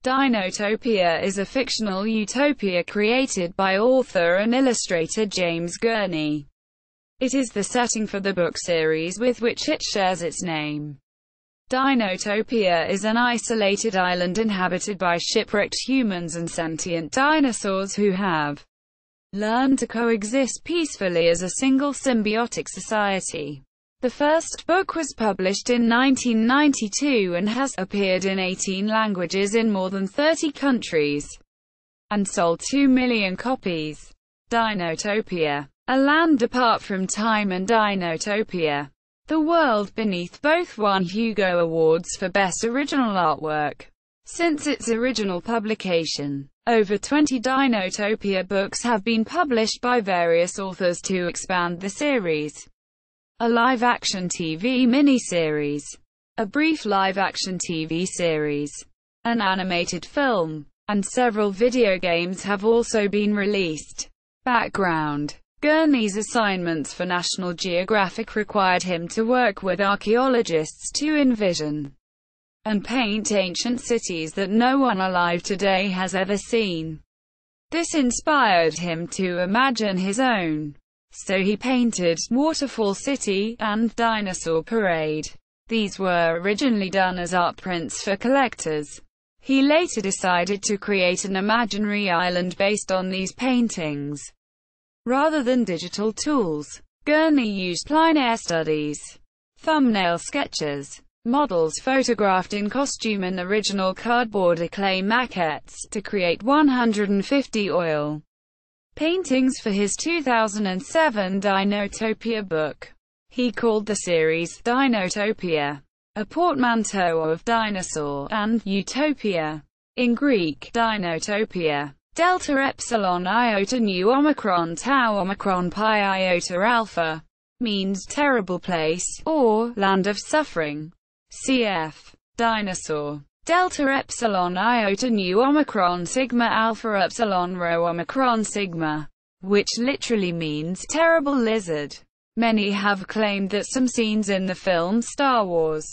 Dinotopia is a fictional utopia created by author and illustrator James Gurney. It is the setting for the book series with which it shares its name. Dinotopia is an isolated island inhabited by shipwrecked humans and sentient dinosaurs who have learned to coexist peacefully as a single symbiotic society. The first book was published in 1992 and has appeared in 18 languages in more than 30 countries, and sold 2 million copies. Dinotopia. A land apart from time and Dinotopia. The World Beneath both won Hugo Awards for Best Original Artwork. Since its original publication, over 20 Dinotopia books have been published by various authors to expand the series. A live-action TV miniseries, a brief live-action TV series, an animated film, and several video games have also been released. Background: Gurney's assignments for National Geographic required him to work with archaeologists to envision and paint ancient cities that no one alive today has ever seen. This inspired him to imagine his own. So he painted Waterfall City and Dinosaur Parade. These were originally done as art prints for collectors. He later decided to create an imaginary island based on these paintings, rather than digital tools. Gurney used plein air studies, thumbnail sketches, models photographed in costume and original cardboard clay maquettes to create 150 oil paintings for his 2007 Dinotopia book. He called the series Dinotopia, a portmanteau of dinosaur and utopia. In Greek, Dinotopia, delta epsilon iota nu omicron tau omicron pi iota alpha, means terrible place, or land of suffering. Cf. Dinosaur. Delta epsilon iota nu omicron sigma alpha epsilon rho omicron sigma, which literally means terrible lizard. Many have claimed that some scenes in the film Star Wars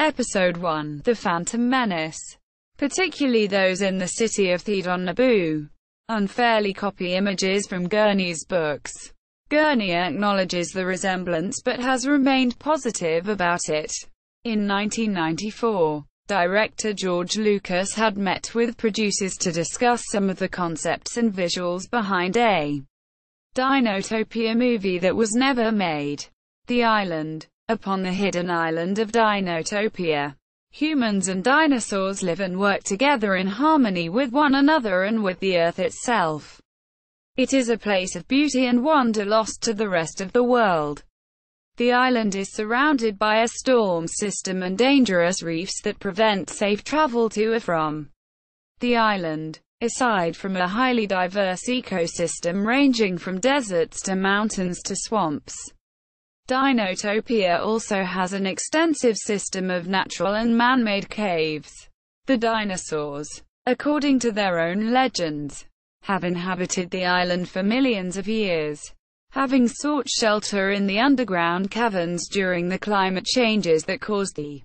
Episode I, The Phantom Menace, particularly those in the city of Theed on Naboo, unfairly copy images from Gurney's books. Gurney acknowledges the resemblance but has remained positive about it. In 1994, director George Lucas had met with producers to discuss some of the concepts and visuals behind a Dinotopia movie that was never made. The Island. Upon the hidden island of Dinotopia, humans and dinosaurs live and work together in harmony with one another and with the Earth itself. It is a place of beauty and wonder lost to the rest of the world. The island is surrounded by a storm system and dangerous reefs that prevent safe travel to or from the island. Aside from a highly diverse ecosystem ranging from deserts to mountains to swamps, Dinotopia also has an extensive system of natural and man-made caves. The dinosaurs, according to their own legends, have inhabited the island for millions of years, having sought shelter in the underground caverns during the climate changes that caused the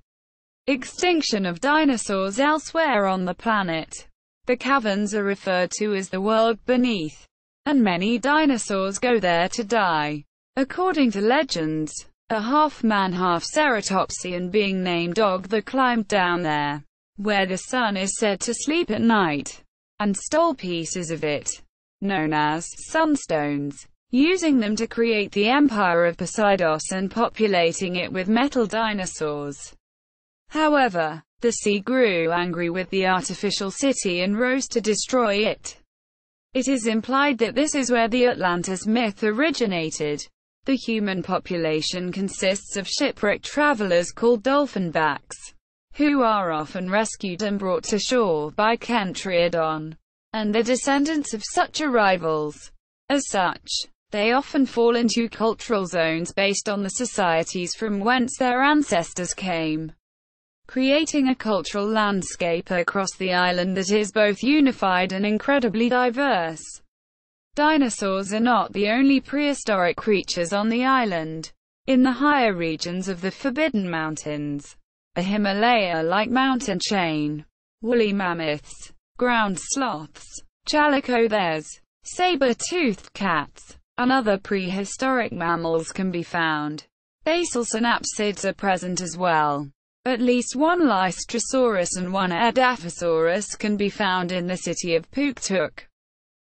extinction of dinosaurs elsewhere on the planet. The caverns are referred to as the world beneath, and many dinosaurs go there to die. According to legends, a half-man half-ceratopsian being named Og that climbed down there, where the sun is said to sleep at night, and stole pieces of it, known as sunstones, using them to create the Empire of Poseidos and populating it with metal dinosaurs. However, the sea grew angry with the artificial city and rose to destroy it. It is implied that this is where the Atlantis myth originated. The human population consists of shipwrecked travelers called dolphinbacks, who are often rescued and brought to shore by Kentriodon, and the descendants of such arrivals. As such, they often fall into cultural zones based on the societies from whence their ancestors came, creating a cultural landscape across the island that is both unified and incredibly diverse. Dinosaurs are not the only prehistoric creatures on the island. In the higher regions of the Forbidden Mountains, a Himalaya-like mountain chain, woolly mammoths, ground sloths, calico bears, saber-toothed cats, and other prehistoric mammals can be found. Basal synapsids are present as well. At least one Lystrosaurus and one Edaphosaurus can be found in the city of Puktuk.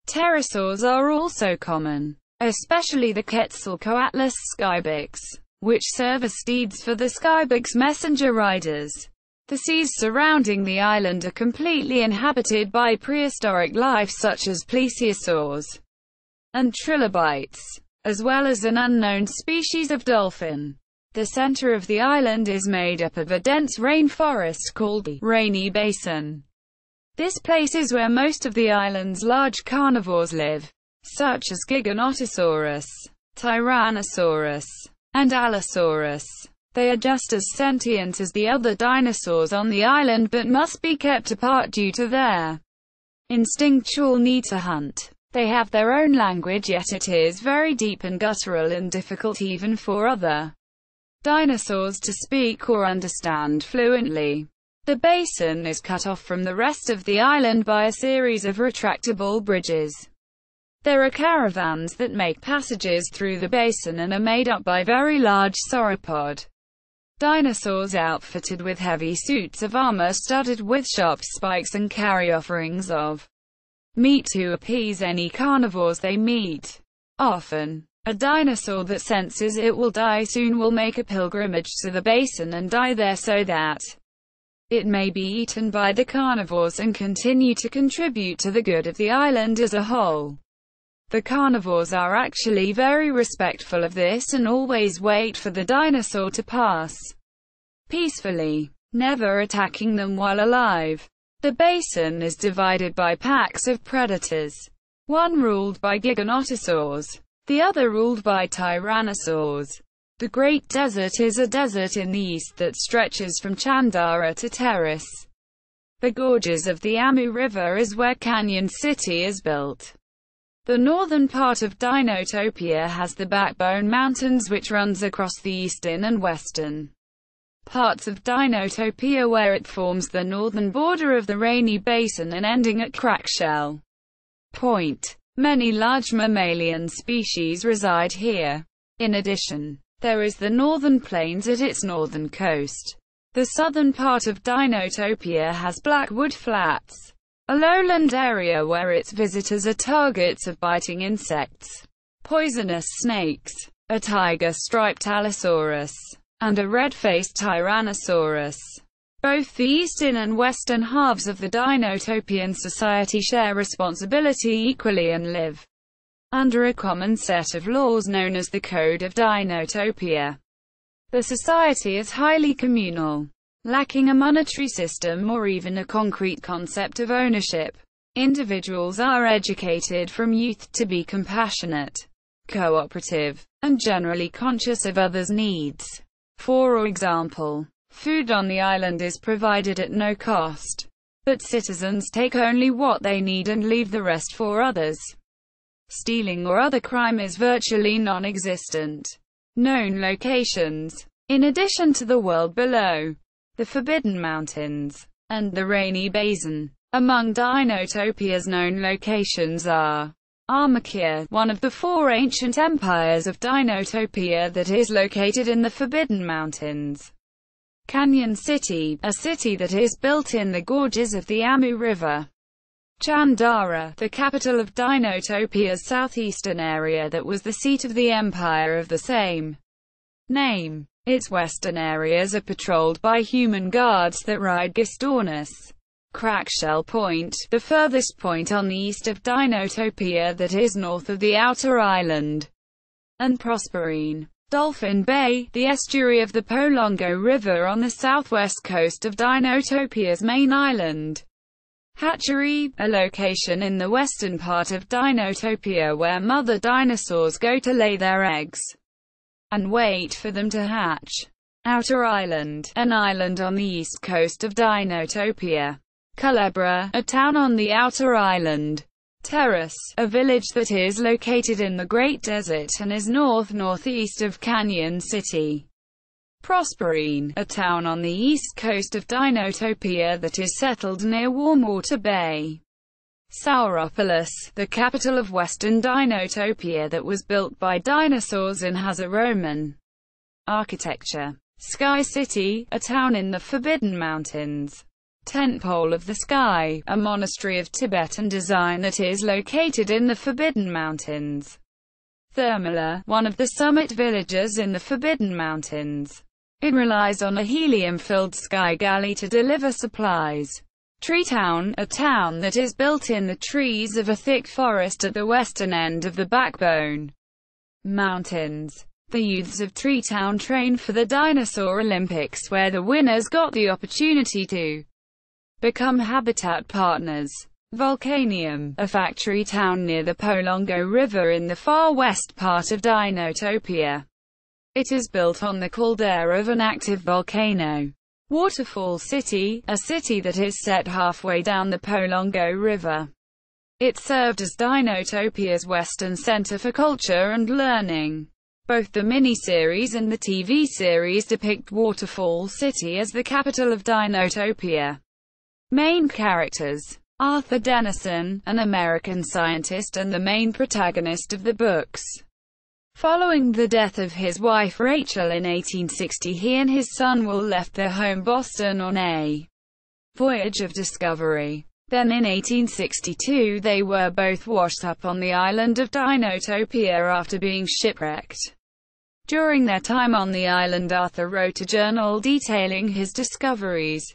Pterosaurs are also common, especially the Quetzalcoatlus skybyx, which serve as steeds for the skybyx messenger riders. The seas surrounding the island are completely inhabited by prehistoric life such as plesiosaurs and trilobites, as well as an unknown species of dolphin. The center of the island is made up of a dense rainforest called the Rainy Basin. This place is where most of the island's large carnivores live, such as Giganotosaurus, Tyrannosaurus, and Allosaurus. They are just as sentient as the other dinosaurs on the island but must be kept apart due to their instinctual need to hunt. They have their own language, yet it is very deep and guttural and difficult even for other dinosaurs to speak or understand fluently. The basin is cut off from the rest of the island by a series of retractable bridges. There are caravans that make passages through the basin and are made up by very large sauropod dinosaurs outfitted with heavy suits of armor studded with sharp spikes and carry offerings of meat to appease any carnivores they meet. Often, a dinosaur that senses it will die soon will make a pilgrimage to the basin and die there so that it may be eaten by the carnivores and continue to contribute to the good of the island as a whole. The carnivores are actually very respectful of this and always wait for the dinosaur to pass peacefully, never attacking them while alive. The basin is divided by packs of predators, one ruled by giganotosaurs, the other ruled by tyrannosaurs. The Great Desert is a desert in the east that stretches from Chandara to Terrace. The gorges of the Amu River is where Canyon City is built. The northern part of Dinotopia has the Backbone Mountains, which runs across the eastern and western parts of Dinotopia, where it forms the northern border of the Rainy Basin and ending at Crackshell Point. Many large mammalian species reside here. In addition, there is the Northern Plains at its northern coast. The southern part of Dinotopia has Blackwood Flats, a lowland area where its visitors are targets of biting insects, poisonous snakes, a tiger-striped Allosaurus, and a red-faced Tyrannosaurus. Both the eastern and western halves of the Dinotopian society share responsibility equally and live under a common set of laws known as the Code of Dinotopia. The society is highly communal, lacking a monetary system or even a concrete concept of ownership. Individuals are educated from youth to be compassionate, cooperative, and generally conscious of others' needs. For example, food on the island is provided at no cost, but citizens take only what they need and leave the rest for others. Stealing or other crime is virtually non-existent. Known locations. In addition to the world below, the Forbidden Mountains, and the Rainy Basin, among Dinotopia's known locations are Armakia, one of the four ancient empires of Dinotopia that is located in the Forbidden Mountains. Canyon City, a city that is built in the gorges of the Amu River. Chandara, the capital of Dinotopia's southeastern area that was the seat of the empire of the same name. Its western areas are patrolled by human guards that ride Gistornis. Crackshell Point, the furthest point on the east of Dinotopia that is north of the outer island. And Prosperine. Dolphin Bay, the estuary of the Polongo River on the southwest coast of Dinotopia's main island. Hatchery, a location in the western part of Dinotopia where mother dinosaurs go to lay their eggs and wait for them to hatch. Outer Island, an island on the east coast of Dinotopia. Culebra, a town on the outer island. Terrace, a village that is located in the Great Desert and is northeast of Canyon City. Prosperine, a town on the east coast of Dinotopia that is settled near Warmwater Bay. Sauropolis, the capital of western Dinotopia that was built by dinosaurs and has a Roman architecture. Sky City, a town in the Forbidden Mountains. Tent Pole of the Sky, a monastery of Tibetan design that is located in the Forbidden Mountains. Thermala, one of the summit villages in the Forbidden Mountains. It relies on a helium-filled sky galley to deliver supplies. Tree Town, a town that is built in the trees of a thick forest at the western end of the Backbone Mountains. The youths of Tree Town train for the Dinosaur Olympics, where the winners got the opportunity to become habitat partners. Volcanium, a factory town near the Polongo River in the far west part of Dinotopia. It is built on the caldera of an active volcano. Waterfall City, a city that is set halfway down the Polongo River. It served as Dinotopia's western center for culture and learning. Both the miniseries and the TV series depict Waterfall City as the capital of Dinotopia. Main characters: Arthur Dennison, an American scientist and the main protagonist of the books. Following the death of his wife Rachel in 1860, he and his son Will left their home Boston on a voyage of discovery. Then in 1862 they were both washed up on the island of Dinotopia after being shipwrecked. During their time on the island, Arthur wrote a journal detailing his discoveries.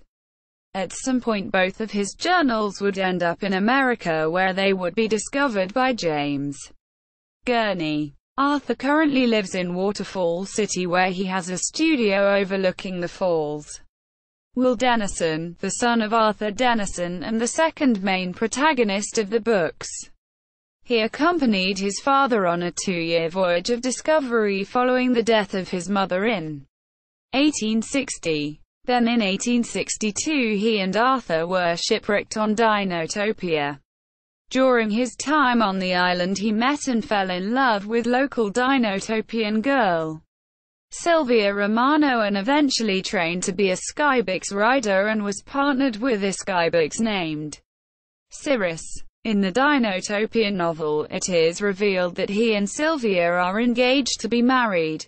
At some point both of his journals would end up in America, where they would be discovered by James Gurney. Arthur currently lives in Waterfall City, where he has a studio overlooking the falls. Will Dennison, the son of Arthur Dennison and the second main protagonist of the books. He accompanied his father on a 2-year voyage of discovery following the death of his mother in 1860. Then in 1862 he and Arthur were shipwrecked on Dinotopia. During his time on the island he met and fell in love with local Dinotopian girl Sylvia Romano, and eventually trained to be a Skybox rider and was partnered with a Skybox named Cirrus. In the Dinotopian novel, it is revealed that he and Sylvia are engaged to be married.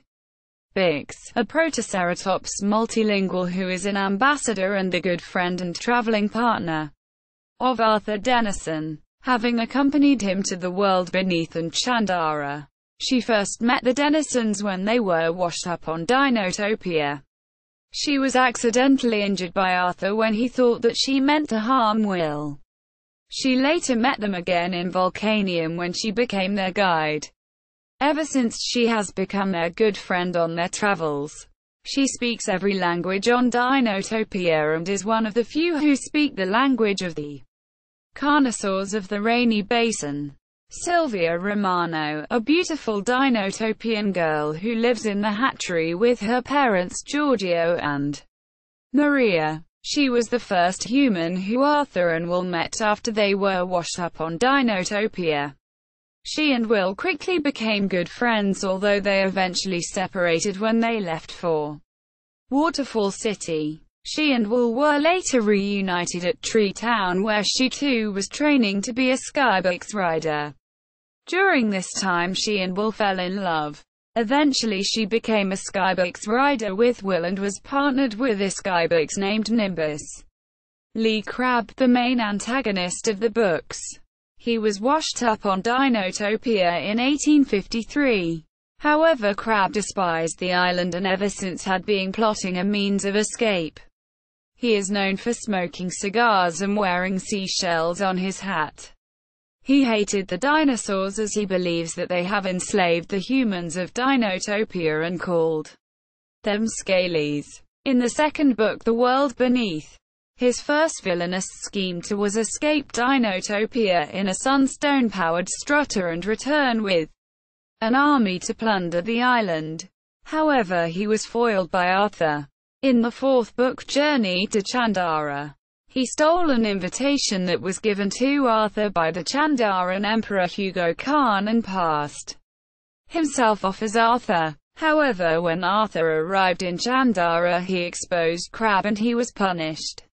Bix, a Protoceratops multilingual who is an ambassador and the good friend and traveling partner of Arthur Dennison, having accompanied him to the world beneath and Chandara. She first met the Dennisons when they were washed up on Dinotopia. She was accidentally injured by Arthur when he thought that she meant to harm Will. She later met them again in Volcanium when she became their guide. Ever since, she has become their good friend on their travels. She speaks every language on Dinotopia and is one of the few who speak the language of the Carnosaurs of the Rainy Basin. Sylvia Romano, a beautiful Dinotopian girl who lives in the hatchery with her parents Giorgio and Maria. She was the first human who Arthur and Will met after they were washed up on Dinotopia. She and Will quickly became good friends, although they eventually separated when they left for Waterfall City. She and Will were later reunited at Tree Town, where she too was training to be a Skybox rider. During this time she and Will fell in love. Eventually she became a Skybox rider with Will and was partnered with a Skybox named Nimbus. Lee Crabbe, the main antagonist of the books. He was washed up on Dinotopia in 1853. However, Crabbe despised the island and ever since had been plotting a means of escape. He is known for smoking cigars and wearing seashells on his hat. He hated the dinosaurs as he believes that they have enslaved the humans of Dinotopia and called them scalies. In the second book, The World Beneath, his first villainous scheme was escape Dinotopia in a sunstone-powered strutter and return with an army to plunder the island. However, he was foiled by Arthur. In the fourth book, Journey to Chandara, he stole an invitation that was given to Arthur by the Chandaran Emperor Hugo Khan and passed himself off as Arthur. However, when Arthur arrived in Chandara, he exposed Crab and he was punished.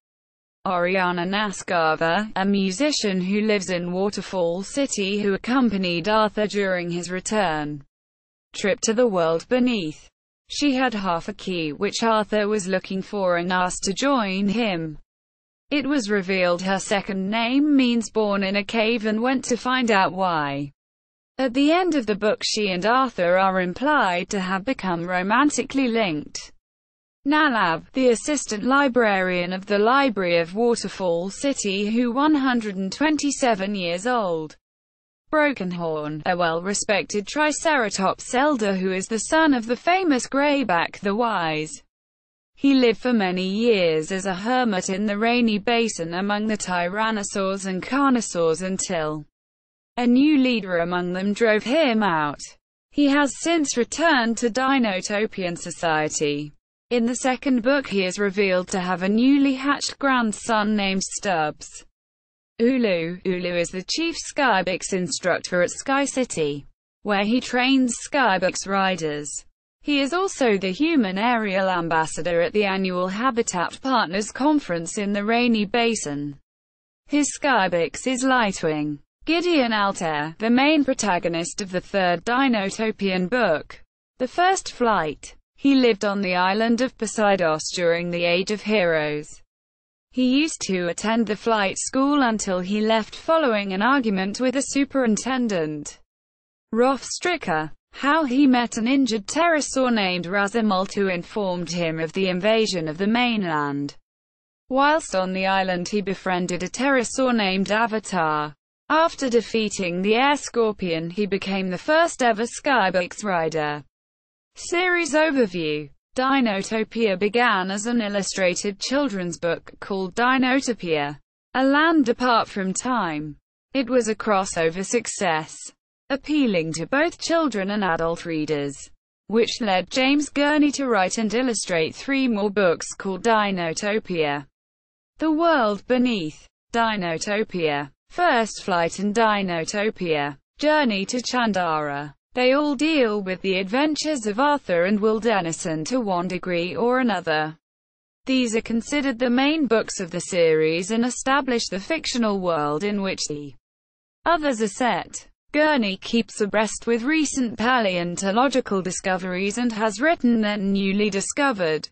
Oriana Nascava, a musician who lives in Waterfall City who accompanied Arthur during his return trip to the world beneath. She had half a key which Arthur was looking for and asked to join him. It was revealed her second name means born in a cave and went to find out why. At the end of the book, she and Arthur are implied to have become romantically linked. Nalab, the assistant librarian of the Library of Waterfall City who 127 years old. Brokenhorn, a well-respected Triceratops elder who is the son of the famous Greyback the Wise. He lived for many years as a hermit in the Rainy Basin among the tyrannosaurs and carnosaurs until a new leader among them drove him out. He has since returned to Dinotopian society. In the second book, he is revealed to have a newly hatched grandson named Stubbs. Ulu is the chief Skybox instructor at Sky City, where he trains Skybox riders. He is also the human aerial ambassador at the annual Habitat Partners Conference in the Rainy Basin. His Skybox is Lightwing. Gideon Altair, the main protagonist of the third Dinotopian book, The First Flight. He lived on the island of Poseidos during the Age of Heroes. He used to attend the flight school until he left following an argument with a superintendent, Rolf Stricker. How he met an injured pterosaur named Razamult who informed him of the invasion of the mainland. Whilst on the island, he befriended a pterosaur named Avatar. After defeating the air scorpion, he became the first ever Skybox rider. Series overview. Dinotopia began as an illustrated children's book called Dinotopia, A Land Apart from Time. It was a crossover success, appealing to both children and adult readers, which led James Gurney to write and illustrate 3 more books called Dinotopia, The World Beneath, Dinotopia, First Flight and Dinotopia, Journey to Chandara. They all deal with the adventures of Arthur and Will Dennison to one degree or another. These are considered the main books of the series and establish the fictional world in which the others are set. Gurney keeps abreast with recent paleontological discoveries and has written their newly discovered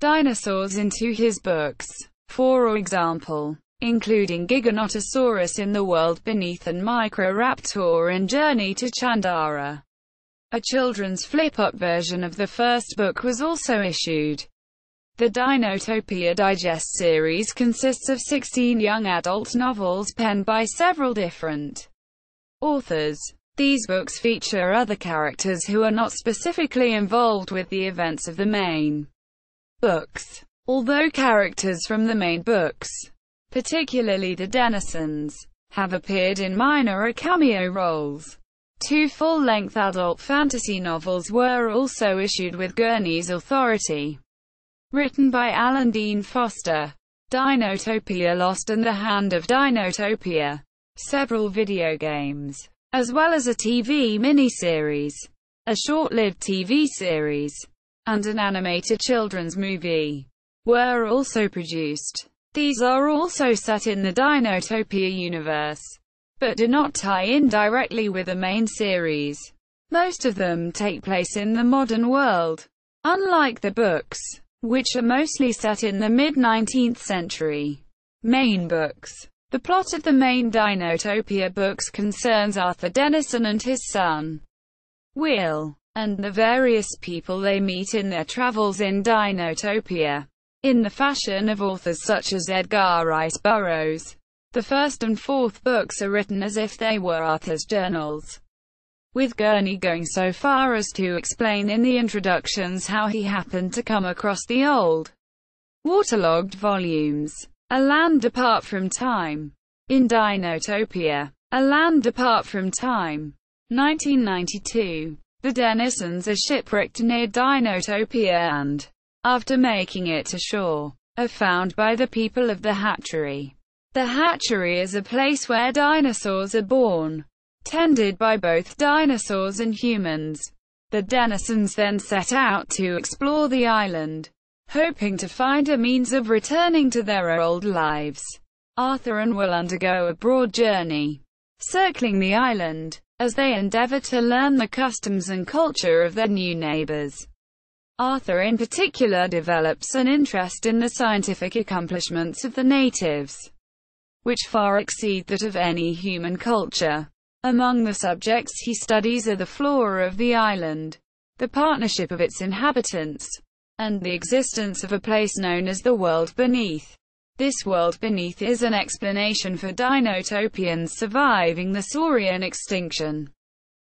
dinosaurs into his books. For example, including Giganotosaurus in The World Beneath and Microraptor in Journey to Chandara. A children's flip-up version of the first book was also issued. The Dinotopia Digest series consists of 16 young adult novels penned by several different authors. These books feature other characters who are not specifically involved with the events of the main books. Although characters from the main books, particularly the Dennisons, have appeared in minor or cameo roles, 2 full-length adult fantasy novels were also issued with Gurney's authority. Written by Alan Dean Foster, Dinotopia Lost and the Hand of Dinotopia, several video games, as well as a TV miniseries, a short-lived TV series, and an animated children's movie, were also produced. These are also set in the Dinotopia universe, but do not tie in directly with the main series. Most of them take place in the modern world. Unlike the books, which are mostly set in the mid-19th century main books, the plot of the main Dinotopia books concerns Arthur Dennison and his son, Will, and the various people they meet in their travels in Dinotopia. In the fashion of authors such as Edgar Rice Burroughs, the first and fourth books are written as if they were Arthur's journals, with Gurney going so far as to explain in the introductions how he happened to come across the old, waterlogged volumes. A Land Apart from Time. In Dinotopia, A Land Apart from Time, 1992, the Dennisons are shipwrecked near Dinotopia and, after making it to shore, are found by the people of the hatchery. The hatchery is a place where dinosaurs are born, tended by both dinosaurs and humans. The denizens then set out to explore the island, hoping to find a means of returning to their old lives. Arthur and Will undergo a broad journey, circling the island, as they endeavor to learn the customs and culture of their new neighbors. Arthur in particular develops an interest in the scientific accomplishments of the natives, which far exceed that of any human culture. Among the subjects he studies are the flora of the island, the partnership of its inhabitants, and the existence of a place known as the world beneath. This world beneath is an explanation for dinotopians surviving the Saurian extinction.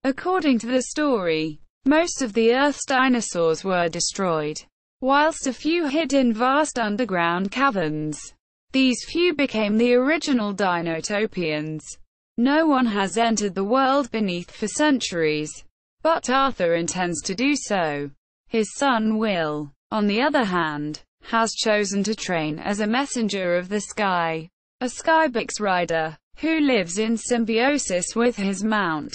According to the story, most of the Earth's dinosaurs were destroyed, whilst a few hid in vast underground caverns. These few became the original dinotopians. No one has entered the world beneath for centuries, but Arthur intends to do so. His son Will, on the other hand, has chosen to train as a messenger of the sky, a skybyx rider, who lives in symbiosis with his mount,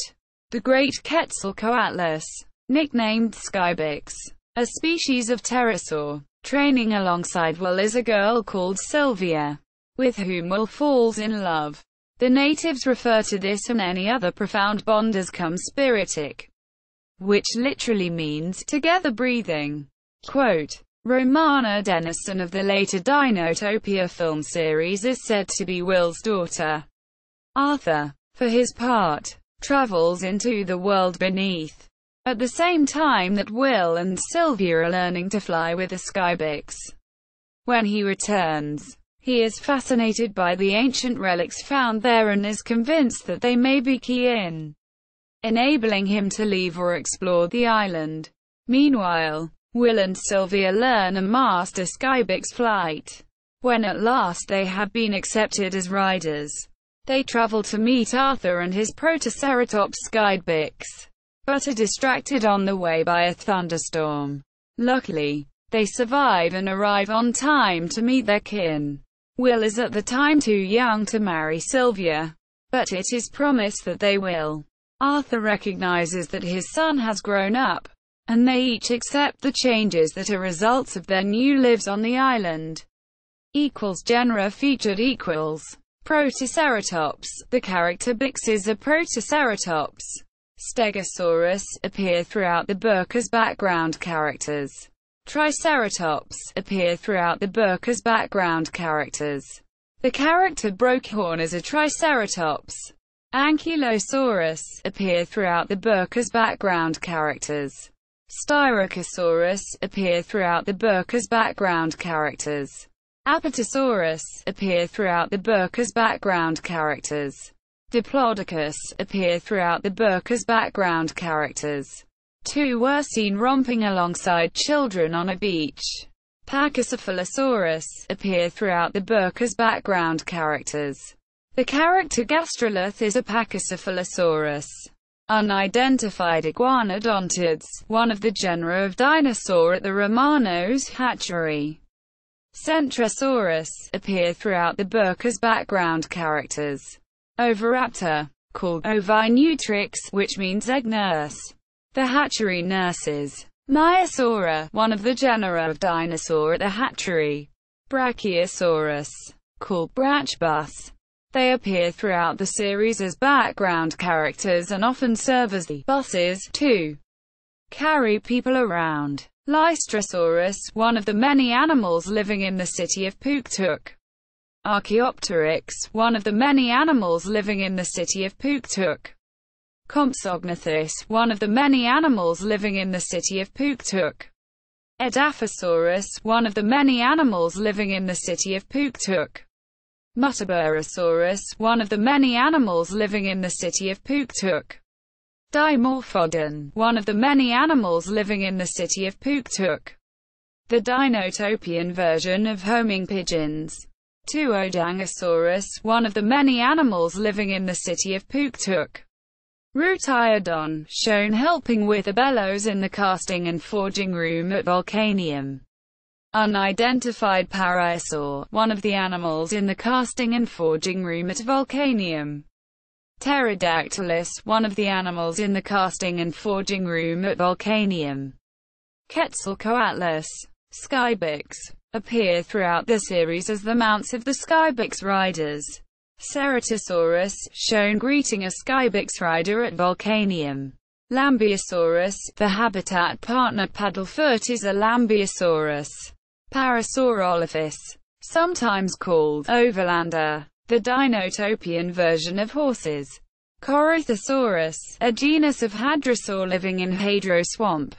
the great Quetzalcoatlus, nicknamed Skybyx, a species of pterosaur. Training alongside Will is a girl called Sylvia, with whom Will falls in love. The natives refer to this and any other profound bond as symbiotic, which literally means together breathing. Quote, Romana Dennison of the later Dinotopia film series is said to be Will's daughter. Arthur, for his part, travels into the world beneath, at the same time that Will and Sylvia are learning to fly with a skybyx. When he returns, he is fascinated by the ancient relics found there and is convinced that they may be key in enabling him to leave or explore the island. Meanwhile, Will and Sylvia learn and master skybyx flight. When at last they have been accepted as riders, they travel to meet Arthur and his Protoceratops skybyx, but are distracted on the way by a thunderstorm. Luckily, they survive and arrive on time to meet their kin. Will is at the time too young to marry Sylvia, but it is promised that they will. Arthur recognizes that his son has grown up, and they each accept the changes that are results of their new lives on the island. Genera featured Protoceratops, the character Bix is a Protoceratops. Stegosaurus appear throughout the book as background characters. Triceratops appear throughout the book as background characters. The character Brookhorn is a Triceratops. Ankylosaurus appear throughout the book as background characters. Styracosaurus appear throughout the book as background characters. Apatosaurus appear throughout the book as background characters. Diplodocus appear throughout the book as background characters. Two were seen romping alongside children on a beach. Pachycephalosaurus appear throughout the book as background characters. The character Gastrolith is a Pachycephalosaurus. Unidentified iguanodontids, one of the genera of dinosaur at the Romano's hatchery. Centrosaurus appear throughout the book as background characters. Oviraptor, called Ovinutrix, which means egg nurse. The hatchery nurses. Maiasaura, one of the genera of dinosaur at the hatchery. Brachiosaurus, called Brachbus. They appear throughout the series as background characters and often serve as the buses to carry people around. Lystrosaurus, one of the many animals living in the city of Puktuk. Archaeopteryx, one of the many animals living in the city of Puktuk. Compsognathus, one of the many animals living in the city of Puktuk. Edaphosaurus, one of the many animals living in the city of Puktuk. Muttaburrasaurus, one of the many animals living in the city of Puktuk. Dimorphodon, one of the many animals living in the city of Puktuk. The Dinotopian version of homing pigeons. Tuodangosaurus, one of the many animals living in the city of Puktuk. Rutiodon, shown helping with the bellows in the casting and forging room at Volcanium. Unidentified Parasaur, one of the animals in the casting and forging room at Volcanium. Pterodactylus, one of the animals in the casting and forging room at Volcanium. Quetzalcoatlus. Skybyx appear throughout the series as the mounts of the Skybyx riders. Ceratosaurus, shown greeting a Skybyx rider at Volcanium. Lambeosaurus, the habitat partner paddlefoot is a Lambeosaurus. Parasaurolophus, sometimes called Overlander, the Dinotopian version of horses. Corythosaurus, a genus of hadrosaur living in Hadro Swamp.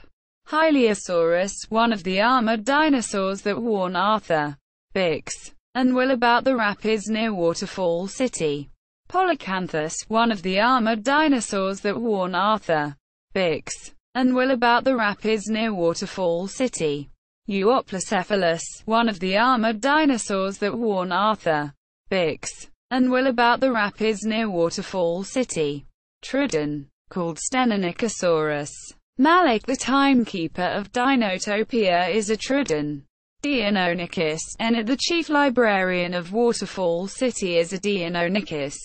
Hylaeosaurus, one of the armored dinosaurs that warn Arthur, Bix, and Will about the rapids near Waterfall City. Polycanthus, one of the armored dinosaurs that warn Arthur, Bix, and Will about the rapids near Waterfall City. Euoplocephalus, one of the armored dinosaurs that warn Arthur, Bix, and Will about the rapids near Waterfall City. Troodon, called Stenonychosaurus. Malik, the timekeeper of Dinotopia, is a Troodon. Deinonychus, Enid, the chief librarian of Waterfall City, is a Deinonychus.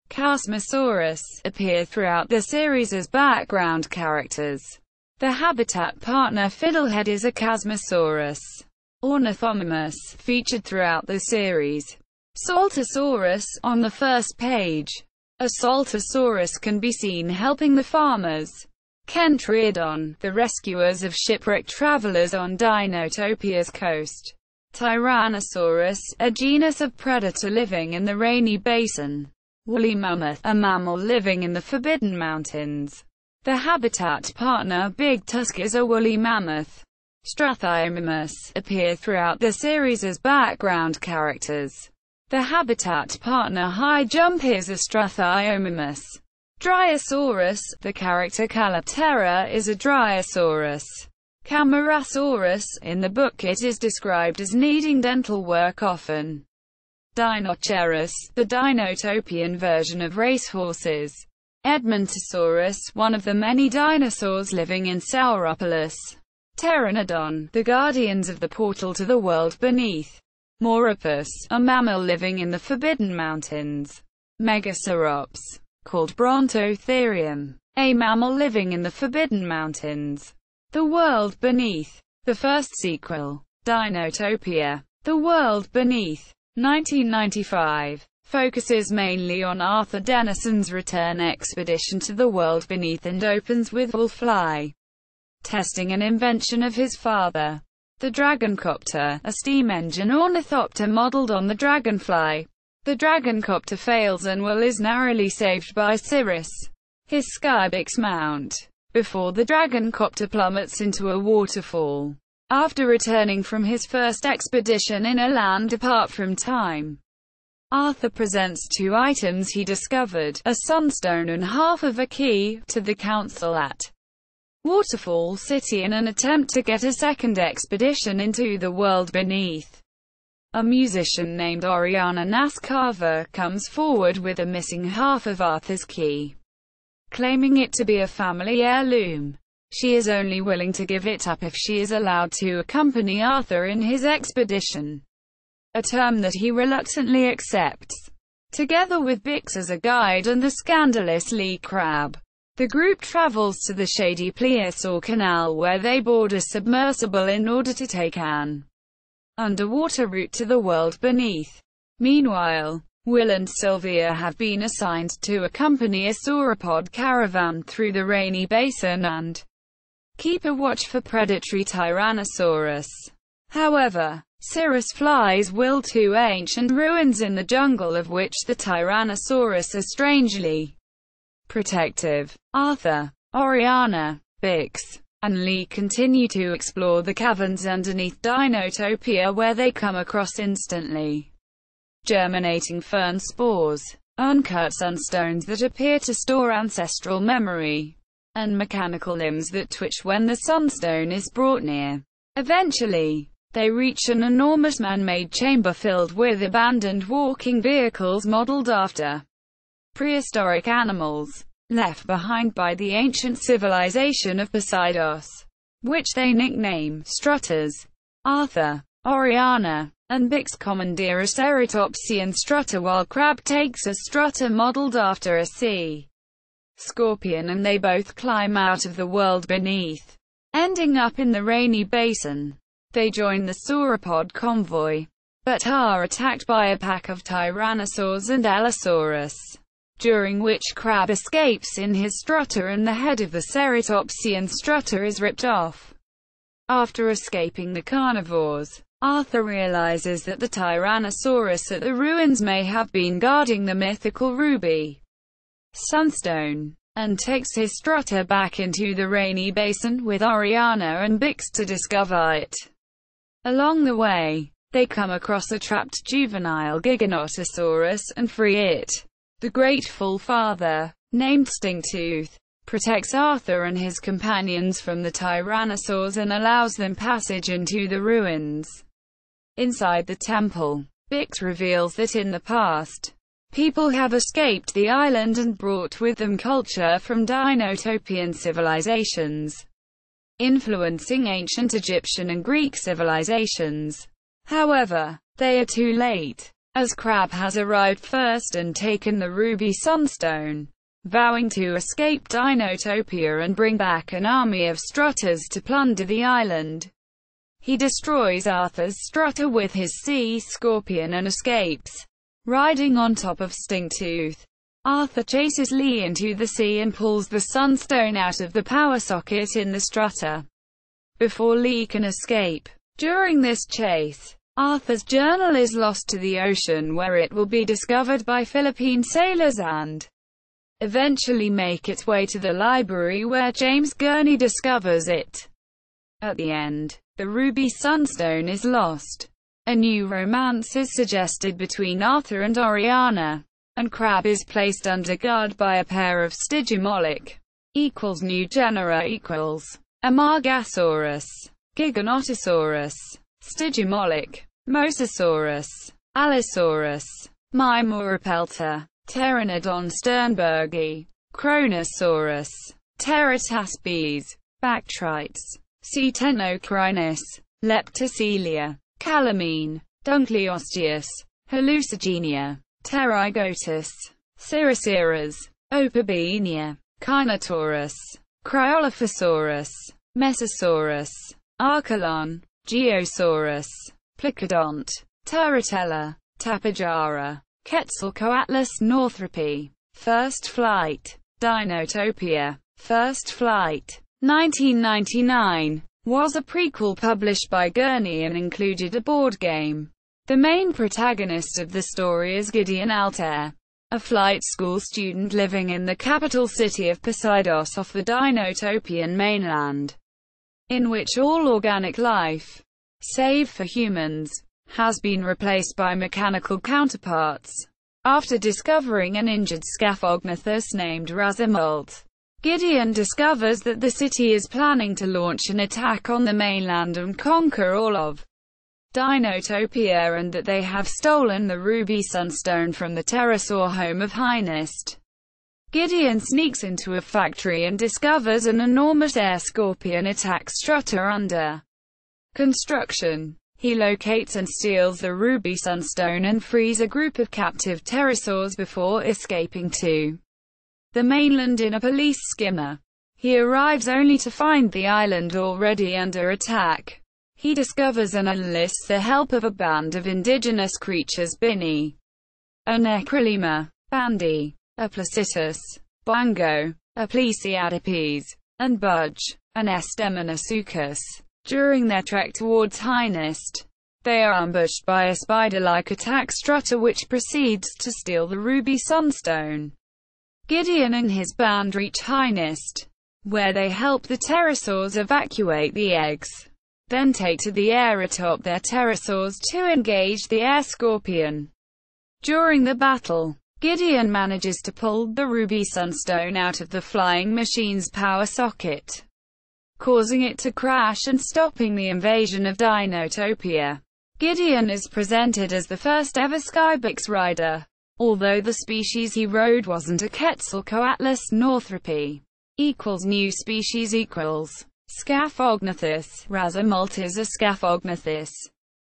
Chasmosaurus appear throughout the series as background characters. The habitat partner Fiddlehead is a Chasmosaurus. Ornithomimus, featured throughout the series. Saltosaurus, on the first page. A Saltosaurus can be seen helping the farmers. Kentriodon, the rescuers of shipwrecked travelers on Dinotopia's coast. Tyrannosaurus, a genus of predator living in the rainy basin. Woolly mammoth, a mammal living in the Forbidden Mountains. The habitat partner Big Tusk is a woolly mammoth. Strathiomimus appear throughout the series as background characters. The habitat partner High Jump is a Strathiomimus. Dryosaurus, the character Caliptera, is a Dryosaurus. Camarasaurus, in the book it is described as needing dental work often. Dinoceras, the Dinotopian version of racehorses. Edmontosaurus, one of the many dinosaurs living in Sauropolis. Pteranodon, the guardians of the portal to the world beneath. Meropus, a mammal living in the Forbidden Mountains. Megacerops, called Brontotherium, a mammal living in the Forbidden Mountains. The World Beneath. The first sequel, Dinotopia, The World Beneath, 1995, focuses mainly on Arthur Dennison's return expedition to the world beneath and opens with Will Fly testing an invention of his father, the Dragoncopter, a steam engine ornithopter modeled on the Dragonfly. The Dragoncopter fails and Will is narrowly saved by Cirrus, his Skybyx mount, before the Dragoncopter plummets into a waterfall. After returning from his first expedition in a land apart from time, Arthur presents two items he discovered, a sunstone and half of a key, to the council at Waterfall City in an attempt to get a second expedition into the world beneath. A musician named Oriana Nascarver comes forward with a missing half of Arthur's key, claiming it to be a family heirloom. She is only willing to give it up if she is allowed to accompany Arthur in his expedition, a term that he reluctantly accepts. Together with Bix as a guide and the scandalous Lee Crab, the group travels to the shady Plesiosaur Canal where they board a submersible in order to take an underwater route to the world beneath. Meanwhile, Will and Sylvia have been assigned to accompany a sauropod caravan through the rainy basin and keep a watch for predatory Tyrannosaurus. However, Cirrus flies Will to ancient ruins in the jungle of which the Tyrannosaurus is strangely protective. Arthur, Oriana, Bix, and Lee continue to explore the caverns underneath Dinotopia where they come across instantly germinating fern spores, uncut sunstones that appear to store ancestral memory, and mechanical limbs that twitch when the sunstone is brought near. Eventually, they reach an enormous man-made chamber filled with abandoned walking vehicles modeled after prehistoric animals left behind by the ancient civilization of Poseidos, which they nickname Strutters. Arthur, Oriana, and Bix commandeer a ceratopsian strutter while Crab takes a strutter modeled after a sea scorpion, and they both climb out of the world beneath, ending up in the rainy basin. They join the sauropod convoy, but are attacked by a pack of tyrannosaurs and allosaurus, during which Crab escapes in his strutter and the head of the ceratopsian strutter is ripped off. After escaping the carnivores, Arthur realizes that the Tyrannosaurus at the ruins may have been guarding the mythical ruby sunstone, and takes his strutter back into the rainy basin with Oriana and Bix to discover it. Along the way, they come across a trapped juvenile Giganotosaurus and free it. The Grateful Father, named Stingtooth, protects Arthur and his companions from the tyrannosaurs and allows them passage into the ruins. Inside the temple, Bix reveals that in the past, people have escaped the island and brought with them culture from Dinotopian civilizations, influencing ancient Egyptian and Greek civilizations. However, they are too late, as Crab has arrived first and taken the Ruby Sunstone, vowing to escape Dinotopia and bring back an army of strutters to plunder the island. He destroys Arthur's strutter with his sea scorpion and escapes, riding on top of Stingtooth. Arthur chases Lee into the sea and pulls the sunstone out of the power socket in the strutter, before Lee can escape. During this chase, Arthur's journal is lost to the ocean, where it will be discovered by Philippine sailors and eventually make its way to the library, where James Gurney discovers it. At the end, the Ruby Sunstone is lost. A new romance is suggested between Arthur and Oriana, and Crab is placed under guard by a pair of Stygimoloch. New genera Amargasaurus, Giganotosaurus, Stygimoloch, Mosasaurus, Allosaurus, Mimorapelta, Pteranodon sternbergi, Kronosaurus, Terataspes, Bactrites, Ctenocrinis, Leptocelia, Calamine, Dunkleosteus, Hallucigenia, Pterygotus, Cirrhoceras, Opabenia, Kinotaurus, Cryolophosaurus, Mesosaurus, Archelon, Geosaurus, Plicodont, Turritella, Tapejara, Quetzalcoatlus northropi. First Flight, Dinotopia, First Flight, 1999, was a prequel published by Gurney and included a board game. The main protagonist of the story is Gideon Altair, a flight school student living in the capital city of Poseidos off the Dinotopian mainland, in which all organic life, save for humans, has been replaced by mechanical counterparts. After discovering an injured Scaphognathus named Razamult, Gideon discovers that the city is planning to launch an attack on the mainland and conquer all of Dinotopia, and that they have stolen the Ruby Sunstone from the pterosaur home of Hynist. Gideon sneaks into a factory and discovers an enormous air scorpion attack strutter under construction. He locates and steals the Ruby Sunstone and frees a group of captive pterosaurs before escaping to the mainland in a police skimmer. He arrives only to find the island already under attack. He discovers and enlists the help of a band of indigenous creatures: Binny, a Necrolemur, Bandy, a Placitus, Boingo, a Plesiadipes, and Budge, an Esteminosuchus. During their trek towards Hynist, they are ambushed by a spider-like attack strutter which proceeds to steal the Ruby Sunstone. Gideon and his band reach Hynist, where they help the pterosaurs evacuate the eggs, then take to the air atop their pterosaurs to engage the air scorpion. During the battle, Gideon manages to pull the Ruby Sunstone out of the flying machine's power socket, causing it to crash and stopping the invasion of Dinotopia. Gideon is presented as the first ever Skybox rider, although the species he rode wasn't a Quetzalcoatlus northropi. New species Scaphognathus. Razamult is a Scaphognathus.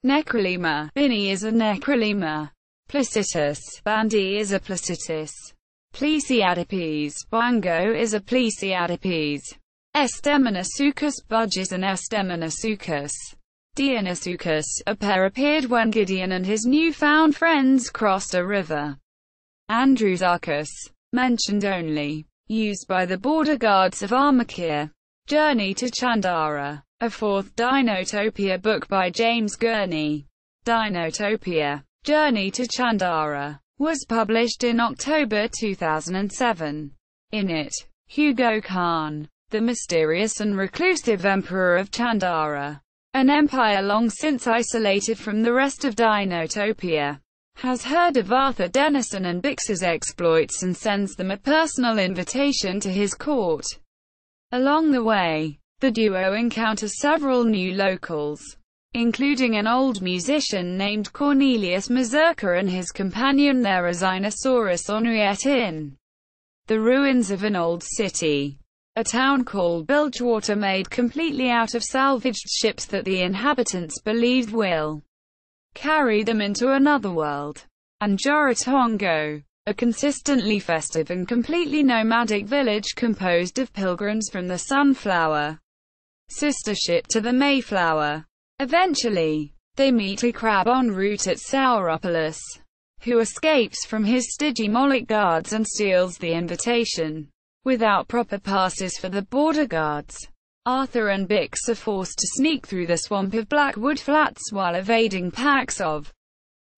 Necrolemur. Bini is a necrolemur. Placitus. Bandi is a placitus. Plesiadipes. Bango is a plesiadipes. Esteminasuchus Budge is an Esteminasuchus. Dionysuchus. A pair appeared when Gideon and his newfound friends crossed a river. Andrewsarchus. Mentioned only. Used by the border guards of Armakir. Journey to Chandara. A fourth Dinotopia book by James Gurney. Dinotopia. Journey to Chandara. Was published in October 2007. In it, Hugo Khan, the mysterious and reclusive emperor of Chandara, an empire long since isolated from the rest of Dinotopia, has heard of Arthur Denison and Bix's exploits and sends them a personal invitation to his court. Along the way, the duo encounters several new locals, including an old musician named Cornelius Mazurka and his companion Therizinosaurus Henriette in the ruins of an old city, a town called Bilgewater, made completely out of salvaged ships that the inhabitants believed will carry them into another world, and Jorotongo, a consistently festive and completely nomadic village composed of pilgrims from the Sunflower sister ship to the Mayflower. Eventually, they meet a crab en route at Sauropolis, who escapes from his Stygimoloch guards and steals the invitation. Without proper passes for the border guards, Arthur and Bix are forced to sneak through the swamp of Blackwood Flats while evading packs of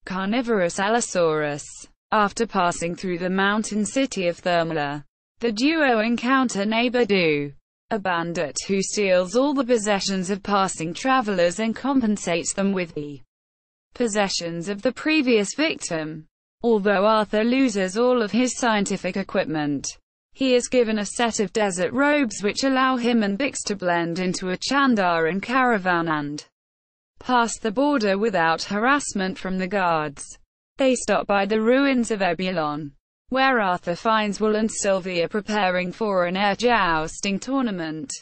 carnivorous Allosaurus. After passing through the mountain city of Thermala, the duo encounter Neighbor Do, a bandit who steals all the possessions of passing travelers and compensates them with the possessions of the previous victim. Although Arthur loses all of his scientific equipment, he is given a set of desert robes which allow him and Bix to blend into a Chandaran caravan and pass the border without harassment from the guards. They stop by the ruins of Ebulon, where Arthur finds Will and Sylvia preparing for an air jousting tournament.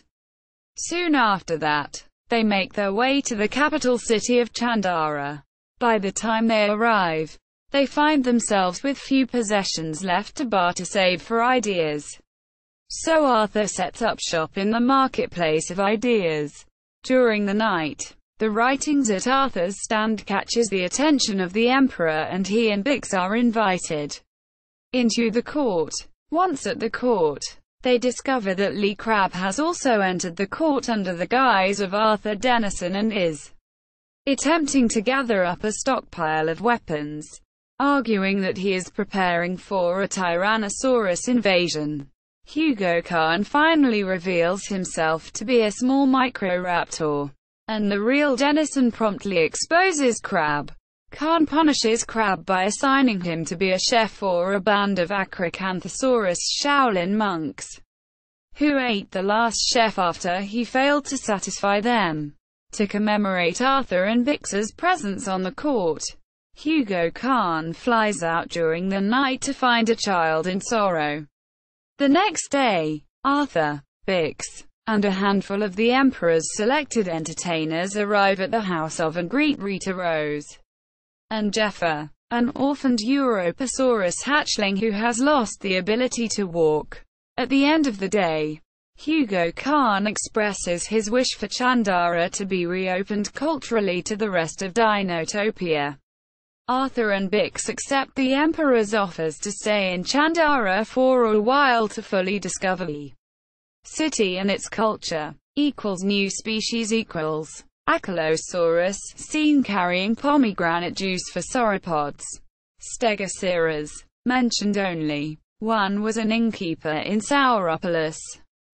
Soon after that, they make their way to the capital city of Chandara. By the time they arrive, they find themselves with few possessions left to barter save for ideas. So Arthur sets up shop in the marketplace of ideas. During the night, the writings at Arthur's stand catches the attention of the emperor and he and Bix are invited into the court. Once at the court, they discover that Lee Crabbe has also entered the court under the guise of Arthur Denison and is attempting to gather up a stockpile of weapons, arguing that he is preparing for a Tyrannosaurus invasion. Hugo Khan finally reveals himself to be a small microraptor, and the real Denison promptly exposes Crabbe. Khan punishes Crabbe by assigning him to be a chef for a band of Acrocanthosaurus Shaolin monks, who ate the last chef after he failed to satisfy them. To commemorate Arthur and Bix's presence on the court, Hugo Khan flies out during the night to find a child in sorrow. The next day, Arthur, Bix, and a handful of the Emperor's selected entertainers arrive at the house of and greet Rita Rose and Jeffer, an orphaned Europasaurus hatchling who has lost the ability to walk. At the end of the day, Hugo Khan expresses his wish for Chandara to be reopened culturally to the rest of Dinotopia. Arthur and Bix accept the Emperor's offers to stay in Chandara for a while to fully discover the city and its culture. New species equals Acylosaurus, seen carrying pomegranate juice for sauropods. Stegoceras, mentioned only. One was an innkeeper in Sauropolis.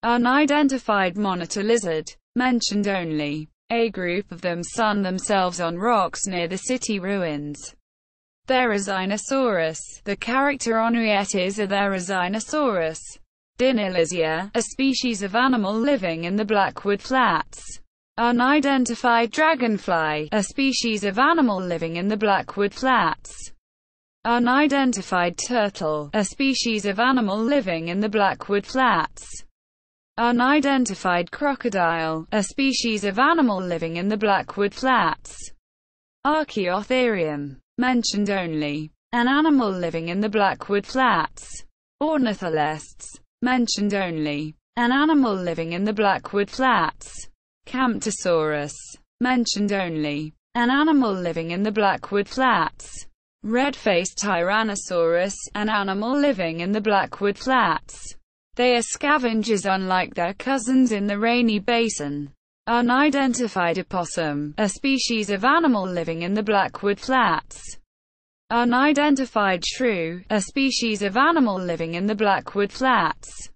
Unidentified monitor lizard, mentioned only. A group of them sun themselves on rocks near the city ruins. Therizinosaurus, the character Henriette is a Therizinosaurus. Dinilizia, a species of animal living in the Blackwood Flats. Unidentified dragonfly, a species of animal living in the Blackwood Flats. Unidentified turtle, a species of animal living in the Blackwood Flats. Unidentified crocodile, a species of animal living in the Blackwood Flats. Archaeotherium, mentioned only. An animal living in the Blackwood Flats. Ornitholestes, mentioned only. An animal living in the Blackwood Flats. Camptosaurus, mentioned only. An animal living in the Blackwood Flats. Red-faced Tyrannosaurus, an animal living in the Blackwood Flats. They are scavengers unlike their cousins in the Rainy Basin. Unidentified opossum, a species of animal living in the Blackwood Flats. Unidentified shrew, a species of animal living in the Blackwood Flats.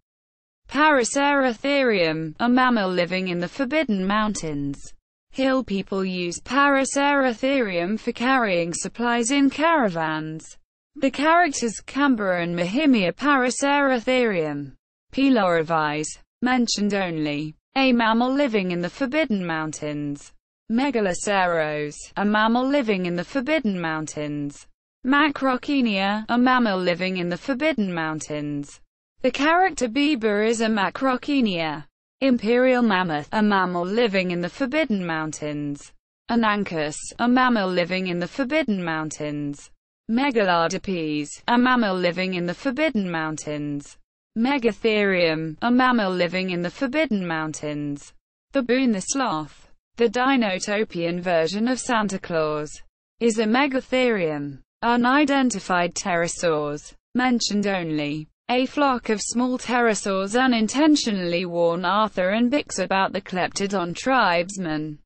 Paraceratherium, a mammal living in the Forbidden Mountains. Hill people use Paraceratherium for carrying supplies in caravans. The characters Canberra and Mahimia Paraceratherium. Pelorovies, mentioned only. A mammal living in the Forbidden Mountains. Megaloceros, a mammal living in the Forbidden Mountains. Macrauchenia, a mammal living in the Forbidden Mountains. The character Biber is a Macrauchenia. Imperial mammoth, a mammal living in the Forbidden Mountains. Ananchus, a mammal living in the Forbidden Mountains. Megalodopes, a mammal living in the Forbidden Mountains. Megatherium, a mammal living in the Forbidden Mountains. Baboon the sloth, the dinotopian version of Santa Claus, is a megatherium. Unidentified pterosaurs, mentioned only. A flock of small pterosaurs unintentionally warn Arthur and Bix about the Kleptodon tribesmen.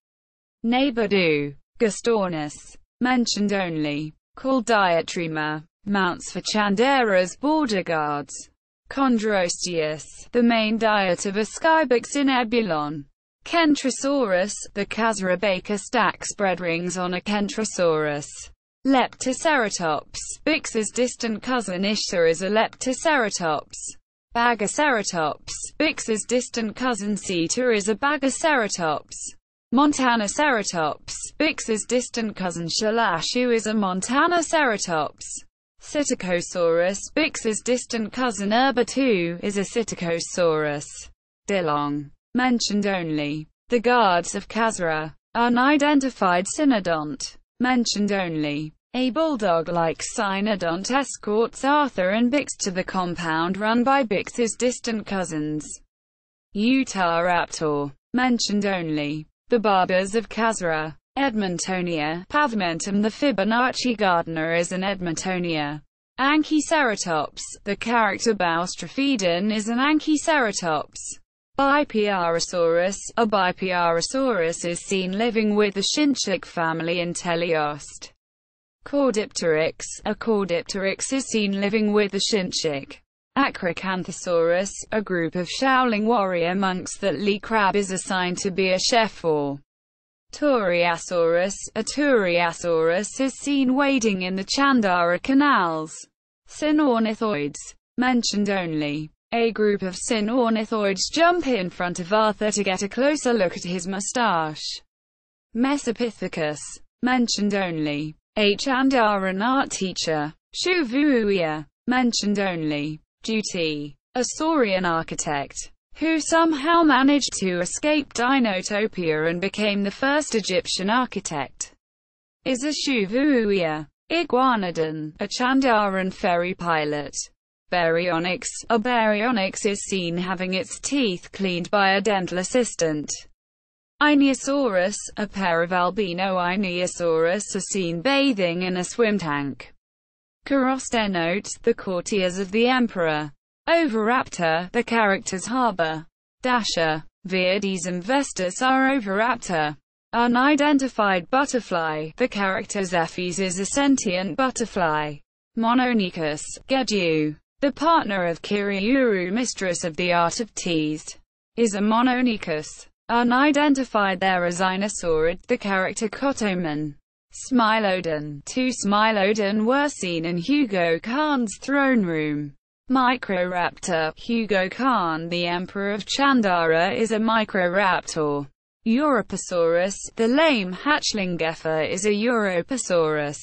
Neighbordu, Gastornis, mentioned only. Called Diatrema, mounts for Chandera's border guards. Chondrosteus, the main diet of Ascybix in Ebulon. Kentrosaurus, the Casra-Baker stack spread rings on a Kentrosaurus. Leptoceratops, Bix's distant cousin Ishsa is a Leptoceratops. Bagaceratops, Bix's distant cousin Ceta is a Bagaceratops. Montanaceratops, Bix's distant cousin Shalashu is a Montanaceratops. Psittacosaurus, Bix's distant cousin Erbatu, is a Psittacosaurus. Dilong, mentioned only. The guards of Casra. Unidentified Cynodont, mentioned only. A bulldog-like cynodont escorts Arthur and Bix to the compound run by Bix's distant cousins. Utahraptor, mentioned only. The barbers of Casra. Edmontonia, Pavimentum. The Fibonacci gardener is an Edmontonia. Anchiceratops, the character Boustrophodon is an Anchiceratops. Bipiarosaurus, a Bipiarosaurus is seen living with the Shinchik family in Teleost. Caudipteryx, a Caudipteryx is seen living with the Shinchik. Acrocanthosaurus, a group of Shaolin warrior monks that Lee Crab is assigned to be a chef for. Turiasaurus, a Turiasaurus is seen wading in the Chandara canals. Synornithoids, mentioned only. A group of synornithoids jump in front of Arthur to get a closer look at his mustache. Mesopithecus, mentioned only. A Chandaran art teacher. Shuvuuya, mentioned only. Duty, a Saurian architect, who somehow managed to escape Dinotopia and became the first Egyptian architect, is a Shuvuuya. Iguanodon, a Chandaran ferry pilot. Baryonyx, a Baryonyx is seen having its teeth cleaned by a dental assistant. Ichneosaurus, a pair of albino Ichneosaurus are seen bathing in a swim tank. Carostenote, the courtiers of the emperor. Oviraptor, the character's harbor. Dasher, Virdes and Vestus are Oviraptor. Unidentified butterfly, the character Zephys is a sentient butterfly. Mononychus, Gedu, the partner of Kiriuru, mistress of the art of teased, is a Mononychus. Unidentified Therizinosaurus, the character Kotoman. Smilodon, two Smilodon were seen in Hugo Khan's throne room. Microraptor, Hugo Khan, the emperor of Chandara, is a Microraptor. Europasaurus, the lame hatchling Gepher, is a Europasaurus.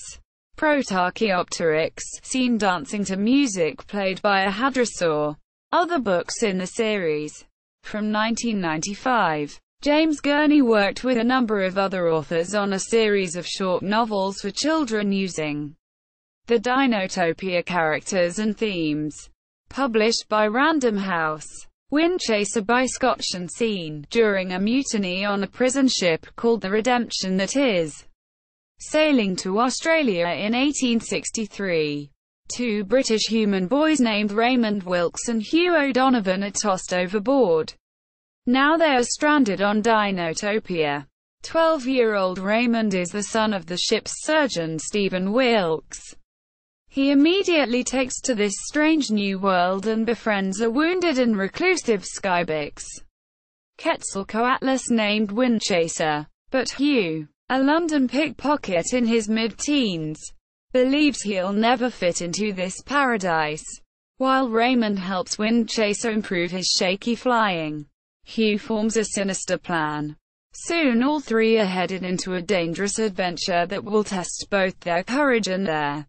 Protarchaeopteryx, seen dancing to music played by a hadrosaur. Other books in the series. From 1995. James Gurney worked with a number of other authors on a series of short novels for children using the Dinotopia characters and themes. Published by Random House. Windchaser by Scotch and Scene, during a mutiny on a prison ship called the Redemption that is sailing to Australia in 1863. Two British human boys named Raymond Wilkes and Hugo Donovan are tossed overboard. Now they are stranded on Dinotopia. 12-year-old Raymond is the son of the ship's surgeon Stephen Wilkes. He immediately takes to this strange new world and befriends a wounded and reclusive skybox Quetzalcoatlus named Windchaser. But Hugh, a London pickpocket in his mid-teens, believes he'll never fit into this paradise. While Raymond helps Windchaser improve his shaky flying, Hugh forms a sinister plan. Soon all three are headed into a dangerous adventure that will test both their courage and their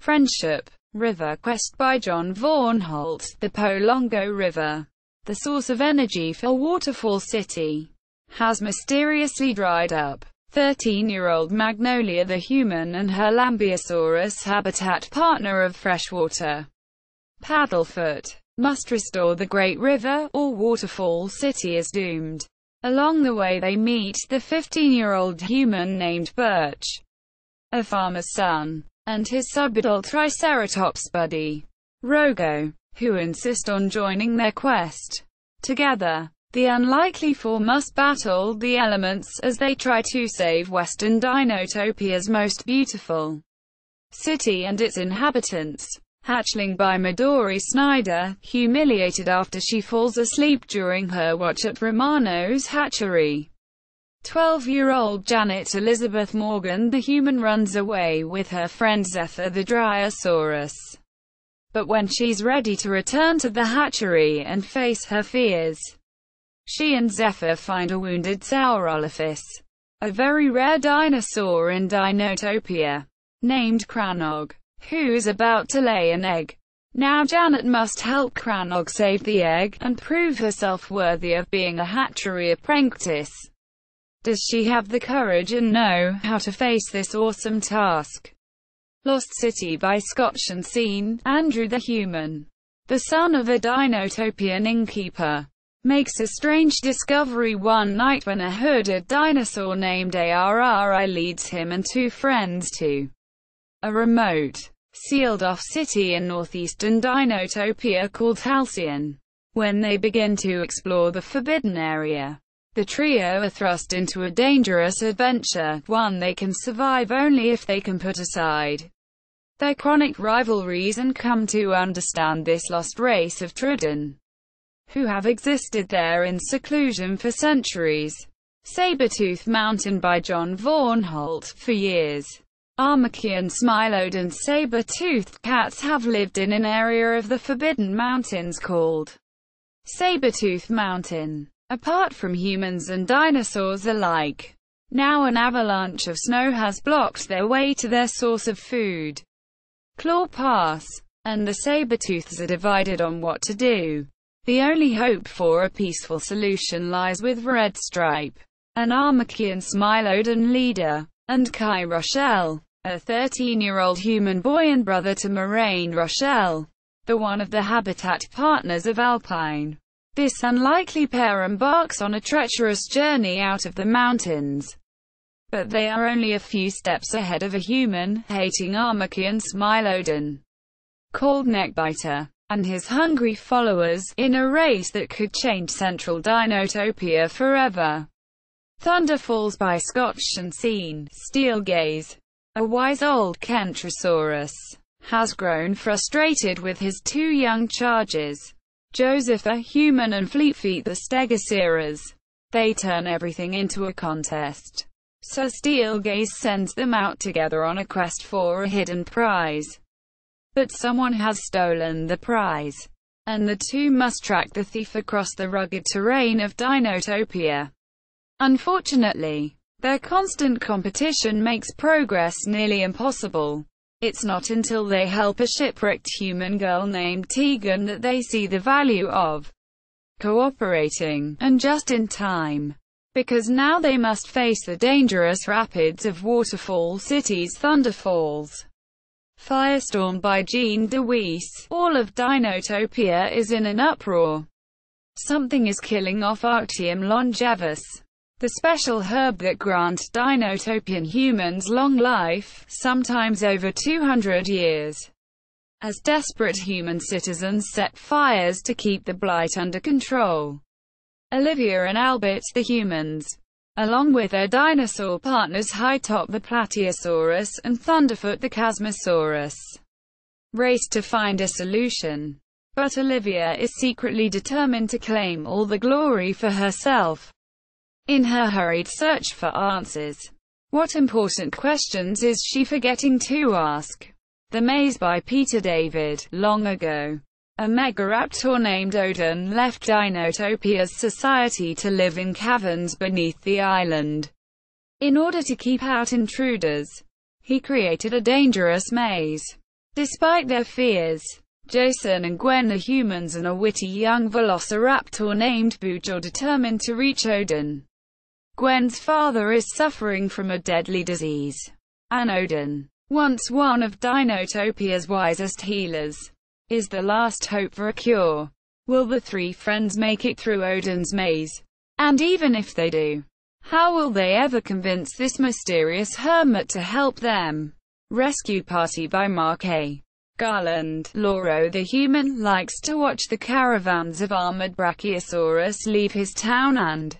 friendship. River Quest by John Vaughan Holt. The Polongo River, the source of energy for Waterfall City, has mysteriously dried up. 13-year-old Magnolia the human and her Lambeosaurus habitat partner of freshwater Paddlefoot must restore the Great River, or Waterfall City is doomed. Along the way they meet the 15-year-old human named Birch, a farmer's son, and his subadult Triceratops buddy, Rogo, who insist on joining their quest. Together, the unlikely four must battle the elements as they try to save Western Dinotopia's most beautiful city and its inhabitants. Hatchling by Midori Snyder, humiliated after she falls asleep during her watch at Romano's hatchery. 12-year-old Janet Elizabeth Morgan the human runs away with her friend Zephyr the Dryosaurus. But when she's ready to return to the hatchery and face her fears, she and Zephyr find a wounded Saurolophus, a very rare dinosaur in Dinotopia, named Cranog, who is about to lay an egg. Now Janet must help Cranog save the egg, and prove herself worthy of being a hatchery apprentice. Does she have the courage and know how to face this awesome task? Lost City by Scotch and Scene. Andrew the human, the son of a Dinotopian innkeeper, makes a strange discovery one night when a hooded dinosaur named Arri leads him and two friends to a remote, sealed-off city in northeastern Dinotopia called Halcyon. When they begin to explore the forbidden area, the trio are thrust into a dangerous adventure, one they can survive only if they can put aside their chronic rivalries and come to understand this lost race of Trudden, who have existed there in seclusion for centuries. Sabertooth Mountain by John Vaughan Holt. For years, Armakian Smilodon saber-toothed cats have lived in an area of the Forbidden Mountains called Sabertooth Mountain. Apart from humans and dinosaurs alike, now an avalanche of snow has blocked their way to their source of food, Claw Pass, and the saber-tooths are divided on what to do. The only hope for a peaceful solution lies with Red Stripe, an Armakian Smilodon leader, and Kai Rochelle, a 13-year-old human boy and brother to Moraine Rochelle, the one of the habitat partners of Alpine. This unlikely pair embarks on a treacherous journey out of the mountains, but they are only a few steps ahead of a human-hating Armakian Smilodon called Neckbiter and his hungry followers, in a race that could change Central Dinotopia forever. Thunder Falls by Scotch and Scene. Steelgaze, a wise old Kentrosaurus, has grown frustrated with his two young charges, Joseph a human and Fleetfeet the Stegosaurus. They turn everything into a contest, so Steelgaze sends them out together on a quest for a hidden prize. But someone has stolen the prize, and the two must track the thief across the rugged terrain of Dinotopia. Unfortunately, their constant competition makes progress nearly impossible. It's not until they help a shipwrecked human girl named Tegan that they see the value of cooperating, and just in time, because now they must face the dangerous rapids of Waterfall City's Thunderfalls. Firestorm by Jean DeWeese. All of Dinotopia is in an uproar. Something is killing off Arctium longevus, the special herb that grants Dinotopian humans long life, sometimes over 200 years. As desperate human citizens set fires to keep the blight under control, Olivia and Albert the humans, along with their dinosaur partners Hightop the Plateosaurus and Thunderfoot the Chasmosaurus, race to find a solution. But Olivia is secretly determined to claim all the glory for herself. In her hurried search for answers, what important questions is she forgetting to ask? The Maze by Peter David. Long ago, a megaraptor named Odin left Dinotopia's society to live in caverns beneath the island. In order to keep out intruders, he created a dangerous maze. Despite their fears, Jason and Gwen the humans and a witty young velociraptor named Booch are determined to reach Odin. Gwen's father is suffering from a deadly disease, and Odin, once one of Dinotopia's wisest healers, is the last hope for a cure. Will the three friends make it through Odin's maze? And even if they do, how will they ever convince this mysterious hermit to help them? Rescue Party by Mark A. Garland. Lauro the human likes to watch the caravans of armored Brachiosaurus leave his town and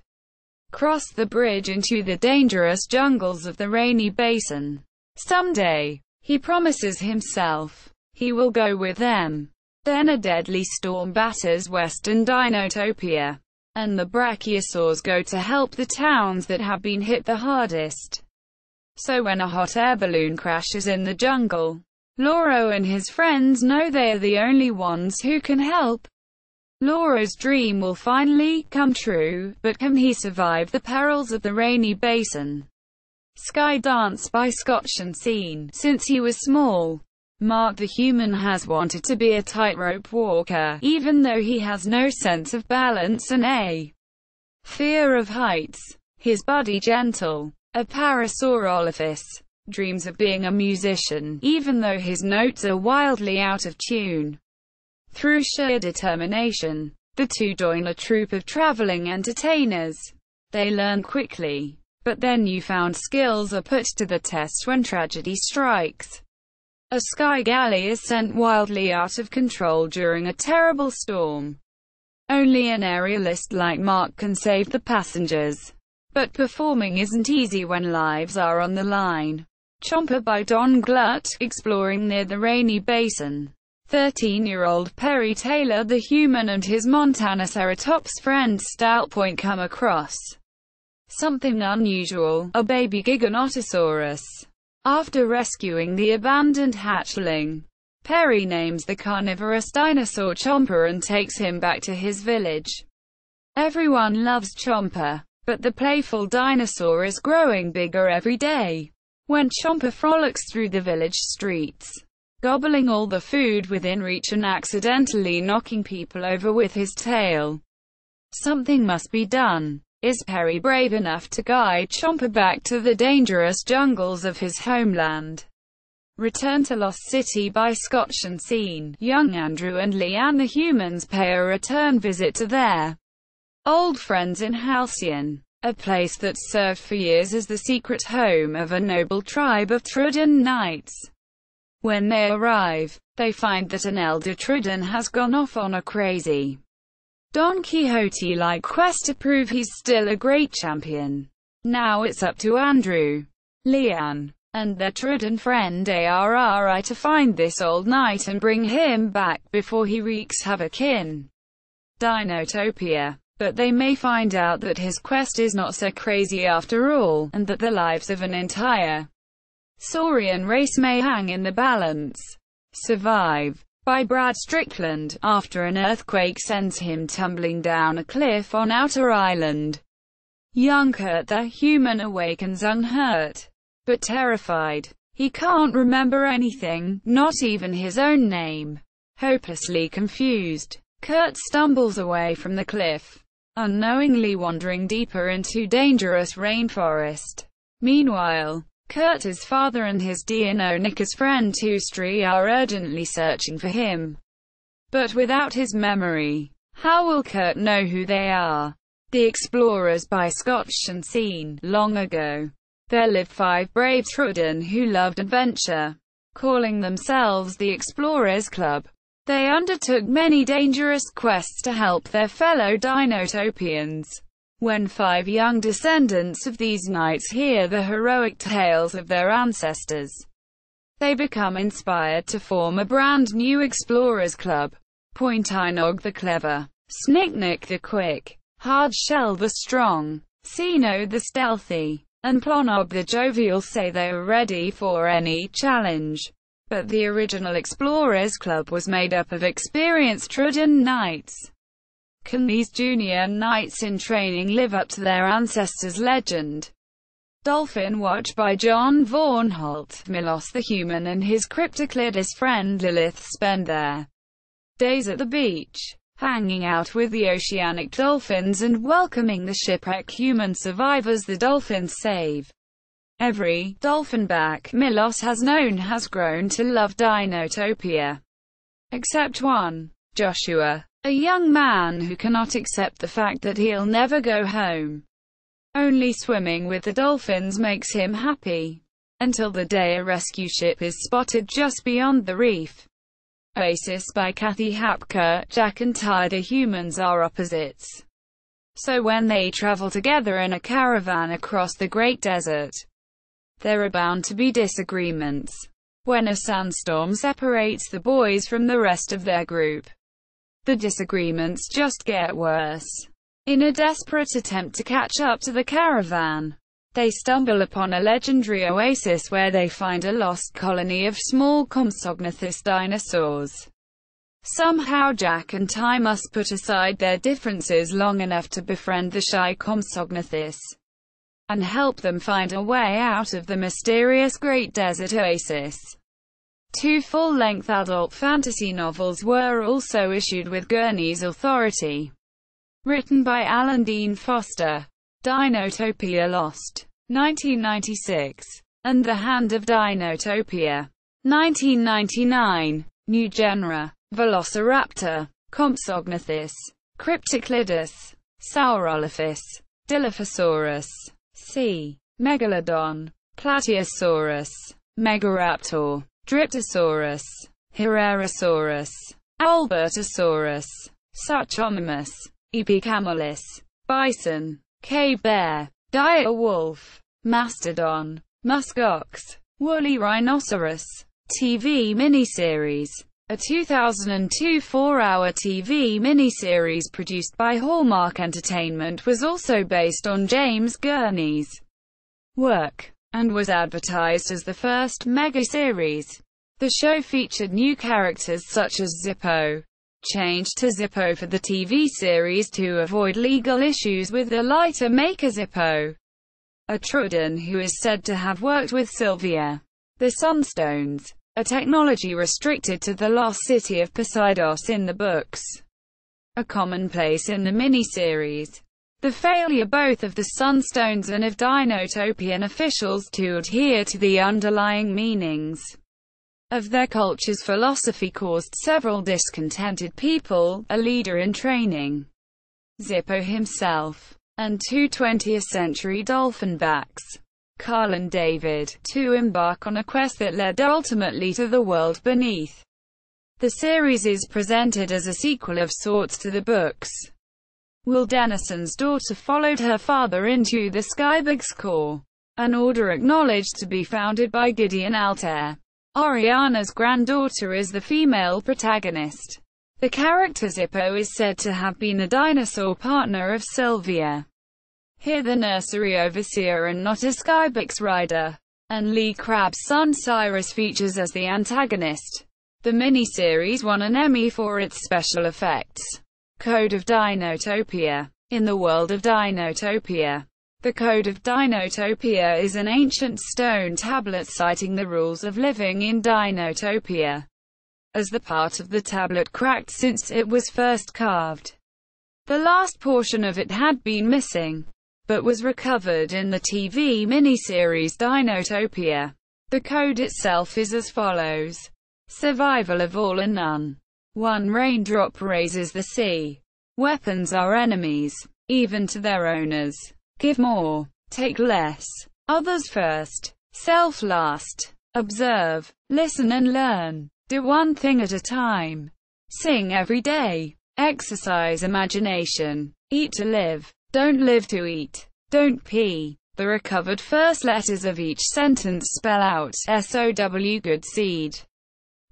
cross the bridge into the dangerous jungles of the rainy basin. Someday, he promises himself, he will go with them. Then a deadly storm batters western Dinotopia, and the Brachiosaurs go to help the towns that have been hit the hardest. So when a hot air balloon crashes in the jungle, Lauro and his friends know they are the only ones who can help. Lauro's dream will finally come true, but can he survive the perils of the rainy basin? Sky Dance by Scott Scene. Since he was small, Mark the human has wanted to be a tightrope walker, even though he has no sense of balance and a fear of heights. His body gentle, a Parasaurolophus, dreams of being a musician, even though his notes are wildly out of tune. Through sheer determination, the two join a troupe of traveling entertainers. They learn quickly, but their newfound skills are put to the test when tragedy strikes. A sky galley is sent wildly out of control during a terrible storm. Only an aerialist like Mark can save the passengers. But performing isn't easy when lives are on the line. Chomper by Don Glut. Exploring near the rainy basin, 13-year-old Perry Taylor the human and his Montanaceratops friend Stoutpoint come across something unusual, a baby Giganotosaurus. After rescuing the abandoned hatchling, Perry names the carnivorous dinosaur Chomper and takes him back to his village. Everyone loves Chomper, but the playful dinosaur is growing bigger every day. When Chomper frolics through the village streets, gobbling all the food within reach and accidentally knocking people over with his tail, something must be done. Is Perry brave enough to guide Chomper back to the dangerous jungles of his homeland? Return to Lost City by Scott Scene. Young Andrew and Leanne the humans pay a return visit to their old friends in Halcyon, a place that served for years as the secret home of a noble tribe of Trudden knights. When they arrive, they find that an elder Trudden has gone off on a crazy Don Quixote-like quest to prove he's still a great champion. Now it's up to Andrew, Leanne, and their Trudden friend Arri to find this old knight and bring him back before he wreaks havoc in Dinotopia. But they may find out that his quest is not so crazy after all, and that the lives of an entire Saurian race may hang in the balance. Survive by Brad Strickland. After an earthquake sends him tumbling down a cliff on Outer Island, young Kurt the human awakens unhurt, but terrified. He can't remember anything, not even his own name. Hopelessly confused, Kurt stumbles away from the cliff, unknowingly wandering deeper into dangerous rainforest. Meanwhile, Kurt, his father, and his Deinonychus friend Tustri are urgently searching for him. But without his memory, how will Kurt know who they are? The Explorers by Scott Shanteen. Long ago, there lived 5 brave Trudden who loved adventure. Calling themselves the Explorers Club, they undertook many dangerous quests to help their fellow Dinotopians. When 5 young descendants of these knights hear the heroic tales of their ancestors, they become inspired to form a brand new Explorers Club. Point Einog the clever, Snicknick the quick, Hardshell the strong, Sino the stealthy, and Plonog the jovial say they are ready for any challenge. But the original Explorers Club was made up of experienced Trudden knights. Can these junior knights in training live up to their ancestors' legend? Dolphin Watch by John Vaughan Holt. Milos the human and his Cryptoclidus friend Lilith spend their days at the beach, hanging out with the oceanic dolphins and welcoming the shipwrecked human survivors the dolphins save. Every dolphinback Milos has known has grown to love Dinotopia. Except one, Joshua, a young man who cannot accept the fact that he'll never go home. Only swimming with the dolphins makes him happy. Until the day a rescue ship is spotted just beyond the reef. Oasis by Kathy Hapker. Jack and Ty the humans are opposites. So when they travel together in a caravan across the Great Desert, there are bound to be disagreements. When a sandstorm separates the boys from the rest of their group, the disagreements just get worse. In a desperate attempt to catch up to the caravan, they stumble upon a legendary oasis where they find a lost colony of small Compsognathus dinosaurs. Somehow Jack and Ty must put aside their differences long enough to befriend the shy Compsognathus and help them find a way out of the mysterious Great Desert Oasis. 2 full-length adult fantasy novels were also issued with Gurney's authority. Written by Alan Dean Foster. Dinotopia Lost, 1996, and The Hand of Dinotopia, 1999. New genre: Velociraptor, Compsognathus, Cryptoclidus, Saurolophus, Dilophosaurus, C. Megalodon, Plateosaurus, Megaraptor, Dryptosaurus, Herrerasaurus, Albertosaurus, Suchomimus, Epicamelus, Bison, Cave Bear, Dire Wolf, Mastodon, Muskox, Woolly Rhinoceros. TV miniseries. A 2002 4-hour TV miniseries produced by Hallmark Entertainment was also based on James Gurney's work, and was advertised as the first mega-series. The show featured new characters such as Zippo, changed to Zippo for the TV series to avoid legal issues with the lighter maker Zippo, a Trudden who is said to have worked with Sylvia. The Sunstones, a technology restricted to the lost city of Poseidos in the books, a commonplace in the miniseries. The failure both of the Sunstones and of Dinotopian officials to adhere to the underlying meanings of their culture's philosophy caused several discontented people, a leader in training, Zippo himself, and 2 20th-century dolphinbacks, Carl and David, to embark on a quest that led ultimately to the world beneath. The series is presented as a sequel of sorts to the books. Will Denison's daughter followed her father into the Skybugs Corps, an order acknowledged to be founded by Gideon Altair. Oriana's granddaughter is the female protagonist. The character Zippo is said to have been a dinosaur partner of Sylvia. Here the nursery overseer and not a Skybugs rider. And Lee Crabb's son Cyrus features as the antagonist. The miniseries won an Emmy for its special effects. Code of Dinotopia. In the world of Dinotopia, the Code of Dinotopia is an ancient stone tablet citing the rules of living in Dinotopia. As the part of the tablet cracked since it was first carved, The last portion of it had been missing, but was recovered in the TV miniseries Dinotopia. The code itself is as follows. Survival of all and none. 1 raindrop raises the sea. Weapons are enemies, even to their owners. Give more, take less. Others first, self last. Observe, listen and learn. Do one thing at a time. Sing every day. Exercise imagination. Eat to live. Don't live to eat. Don't pee. The recovered first letters of each sentence spell out SOW good seed.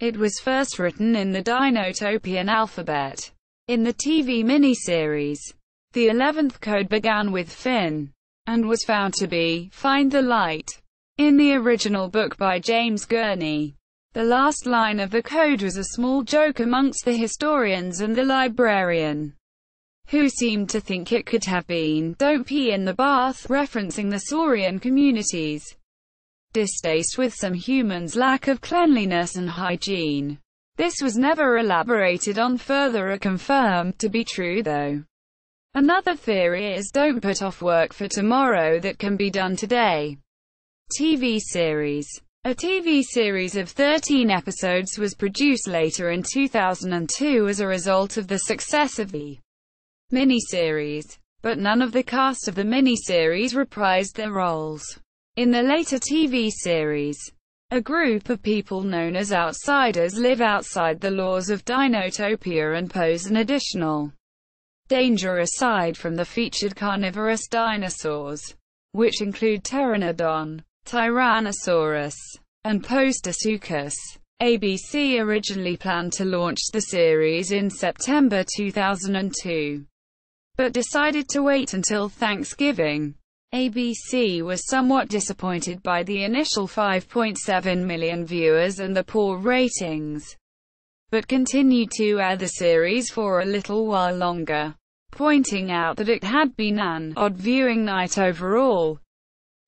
It was first written in the Dinotopian alphabet. In the TV miniseries, the 11th code began with Finn, and was found to be, find the light. In the original book by James Gurney, the last line of the code was a small joke amongst the historians and the librarian, who seemed to think it could have been, don't pee in the bath, referencing the Saurian communities' distaste with some humans' lack of cleanliness and hygiene. This was never elaborated on further or confirmed to be true though. Another theory is don't put off work for tomorrow that can be done today. TV series. A TV series of 13 episodes was produced later in 2002 as a result of the success of the miniseries, but none of the cast of the miniseries reprised their roles. In the later TV series, a group of people known as outsiders live outside the laws of Dinotopia and pose an additional danger aside from the featured carnivorous dinosaurs, which include Pteranodon, Tyrannosaurus, and Postosuchus. ABC originally planned to launch the series in September 2002, but decided to wait until Thanksgiving. ABC was somewhat disappointed by the initial 5.7 million viewers and the poor ratings, but continued to air the series for a little while longer, pointing out that it had been an odd viewing night overall.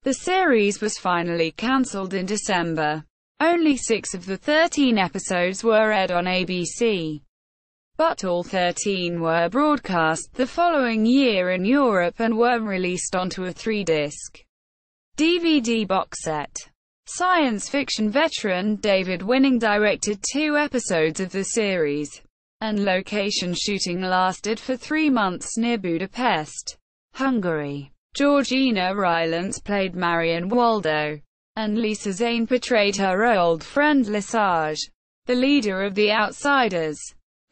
The series was finally cancelled in December. Only 6 of the 13 episodes were aired on ABC, but all 13 were broadcast the following year in Europe and were released onto a 3-disc DVD box set. Science fiction veteran David Winning directed 2 episodes of the series, and location shooting lasted for 3 months near Budapest, Hungary. Georgina Rylance played Marion Waldo, and Lisa Zane portrayed her old friend Lesage, the leader of the Outsiders.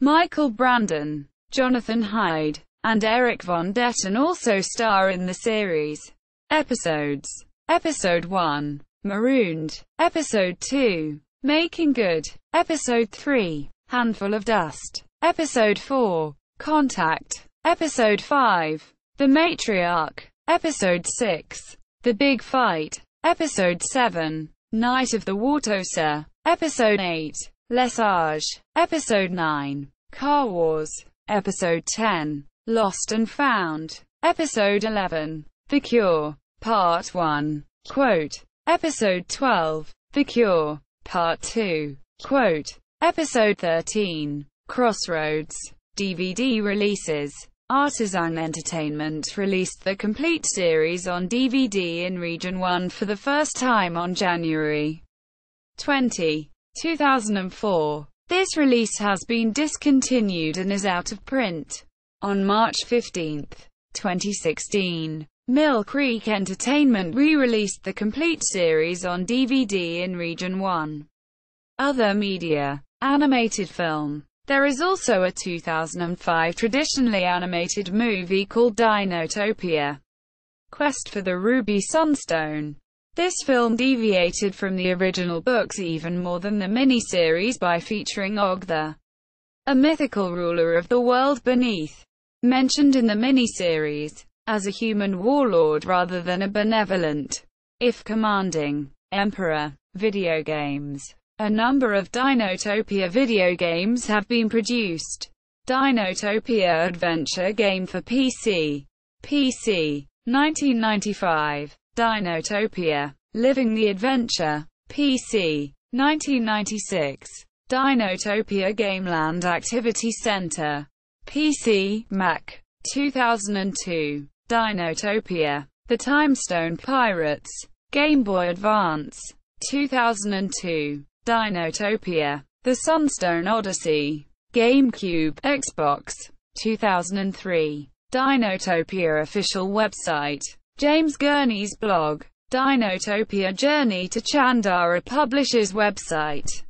Michael Brandon, Jonathan Hyde, and Eric Von Detten also star in the series. Episodes. Episode 1, Marooned. Episode 2, Making Good. Episode 3, Handful of Dust. Episode 4, Contact. Episode 5, The Matriarch. Episode 6, The Big Fight. Episode 7, Night of the Wartosa. Episode 8, Lesage. Episode 9, Car Wars. Episode 10, Lost and Found. Episode 11, The Cure. Part 1. Quote. Episode 12, The Cure. Part 2. Quote. Episode 13, Crossroads. DVD releases. Artisan Entertainment released the complete series on DVD in Region 1 for the first time on January 20, 2004. This release has been discontinued and is out of print. On March 15, 2016, Mill Creek Entertainment re-released the complete series on DVD in Region 1. Other media. Animated film. There is also a 2005 traditionally animated movie called Dinotopia: Quest for the Ruby Sunstone. This film deviated from the original books even more than the miniseries by featuring Og a mythical ruler of the world beneath, mentioned in the miniseries as a human warlord rather than a benevolent, if commanding, emperor. Video games. A number of Dinotopia video games have been produced. Dinotopia adventure game for PC. 1995. Dinotopia. Living the Adventure. PC. 1996. Dinotopia Gameland Activity Center. PC, Mac. 2002. Dinotopia. The Timestone Pirates. Game Boy Advance. 2002. Dinotopia. The Sunstone Odyssey. GameCube, Xbox. 2003. Dinotopia official website. James Gurney's blog. Dinotopia Journey to Chandara publisher's website.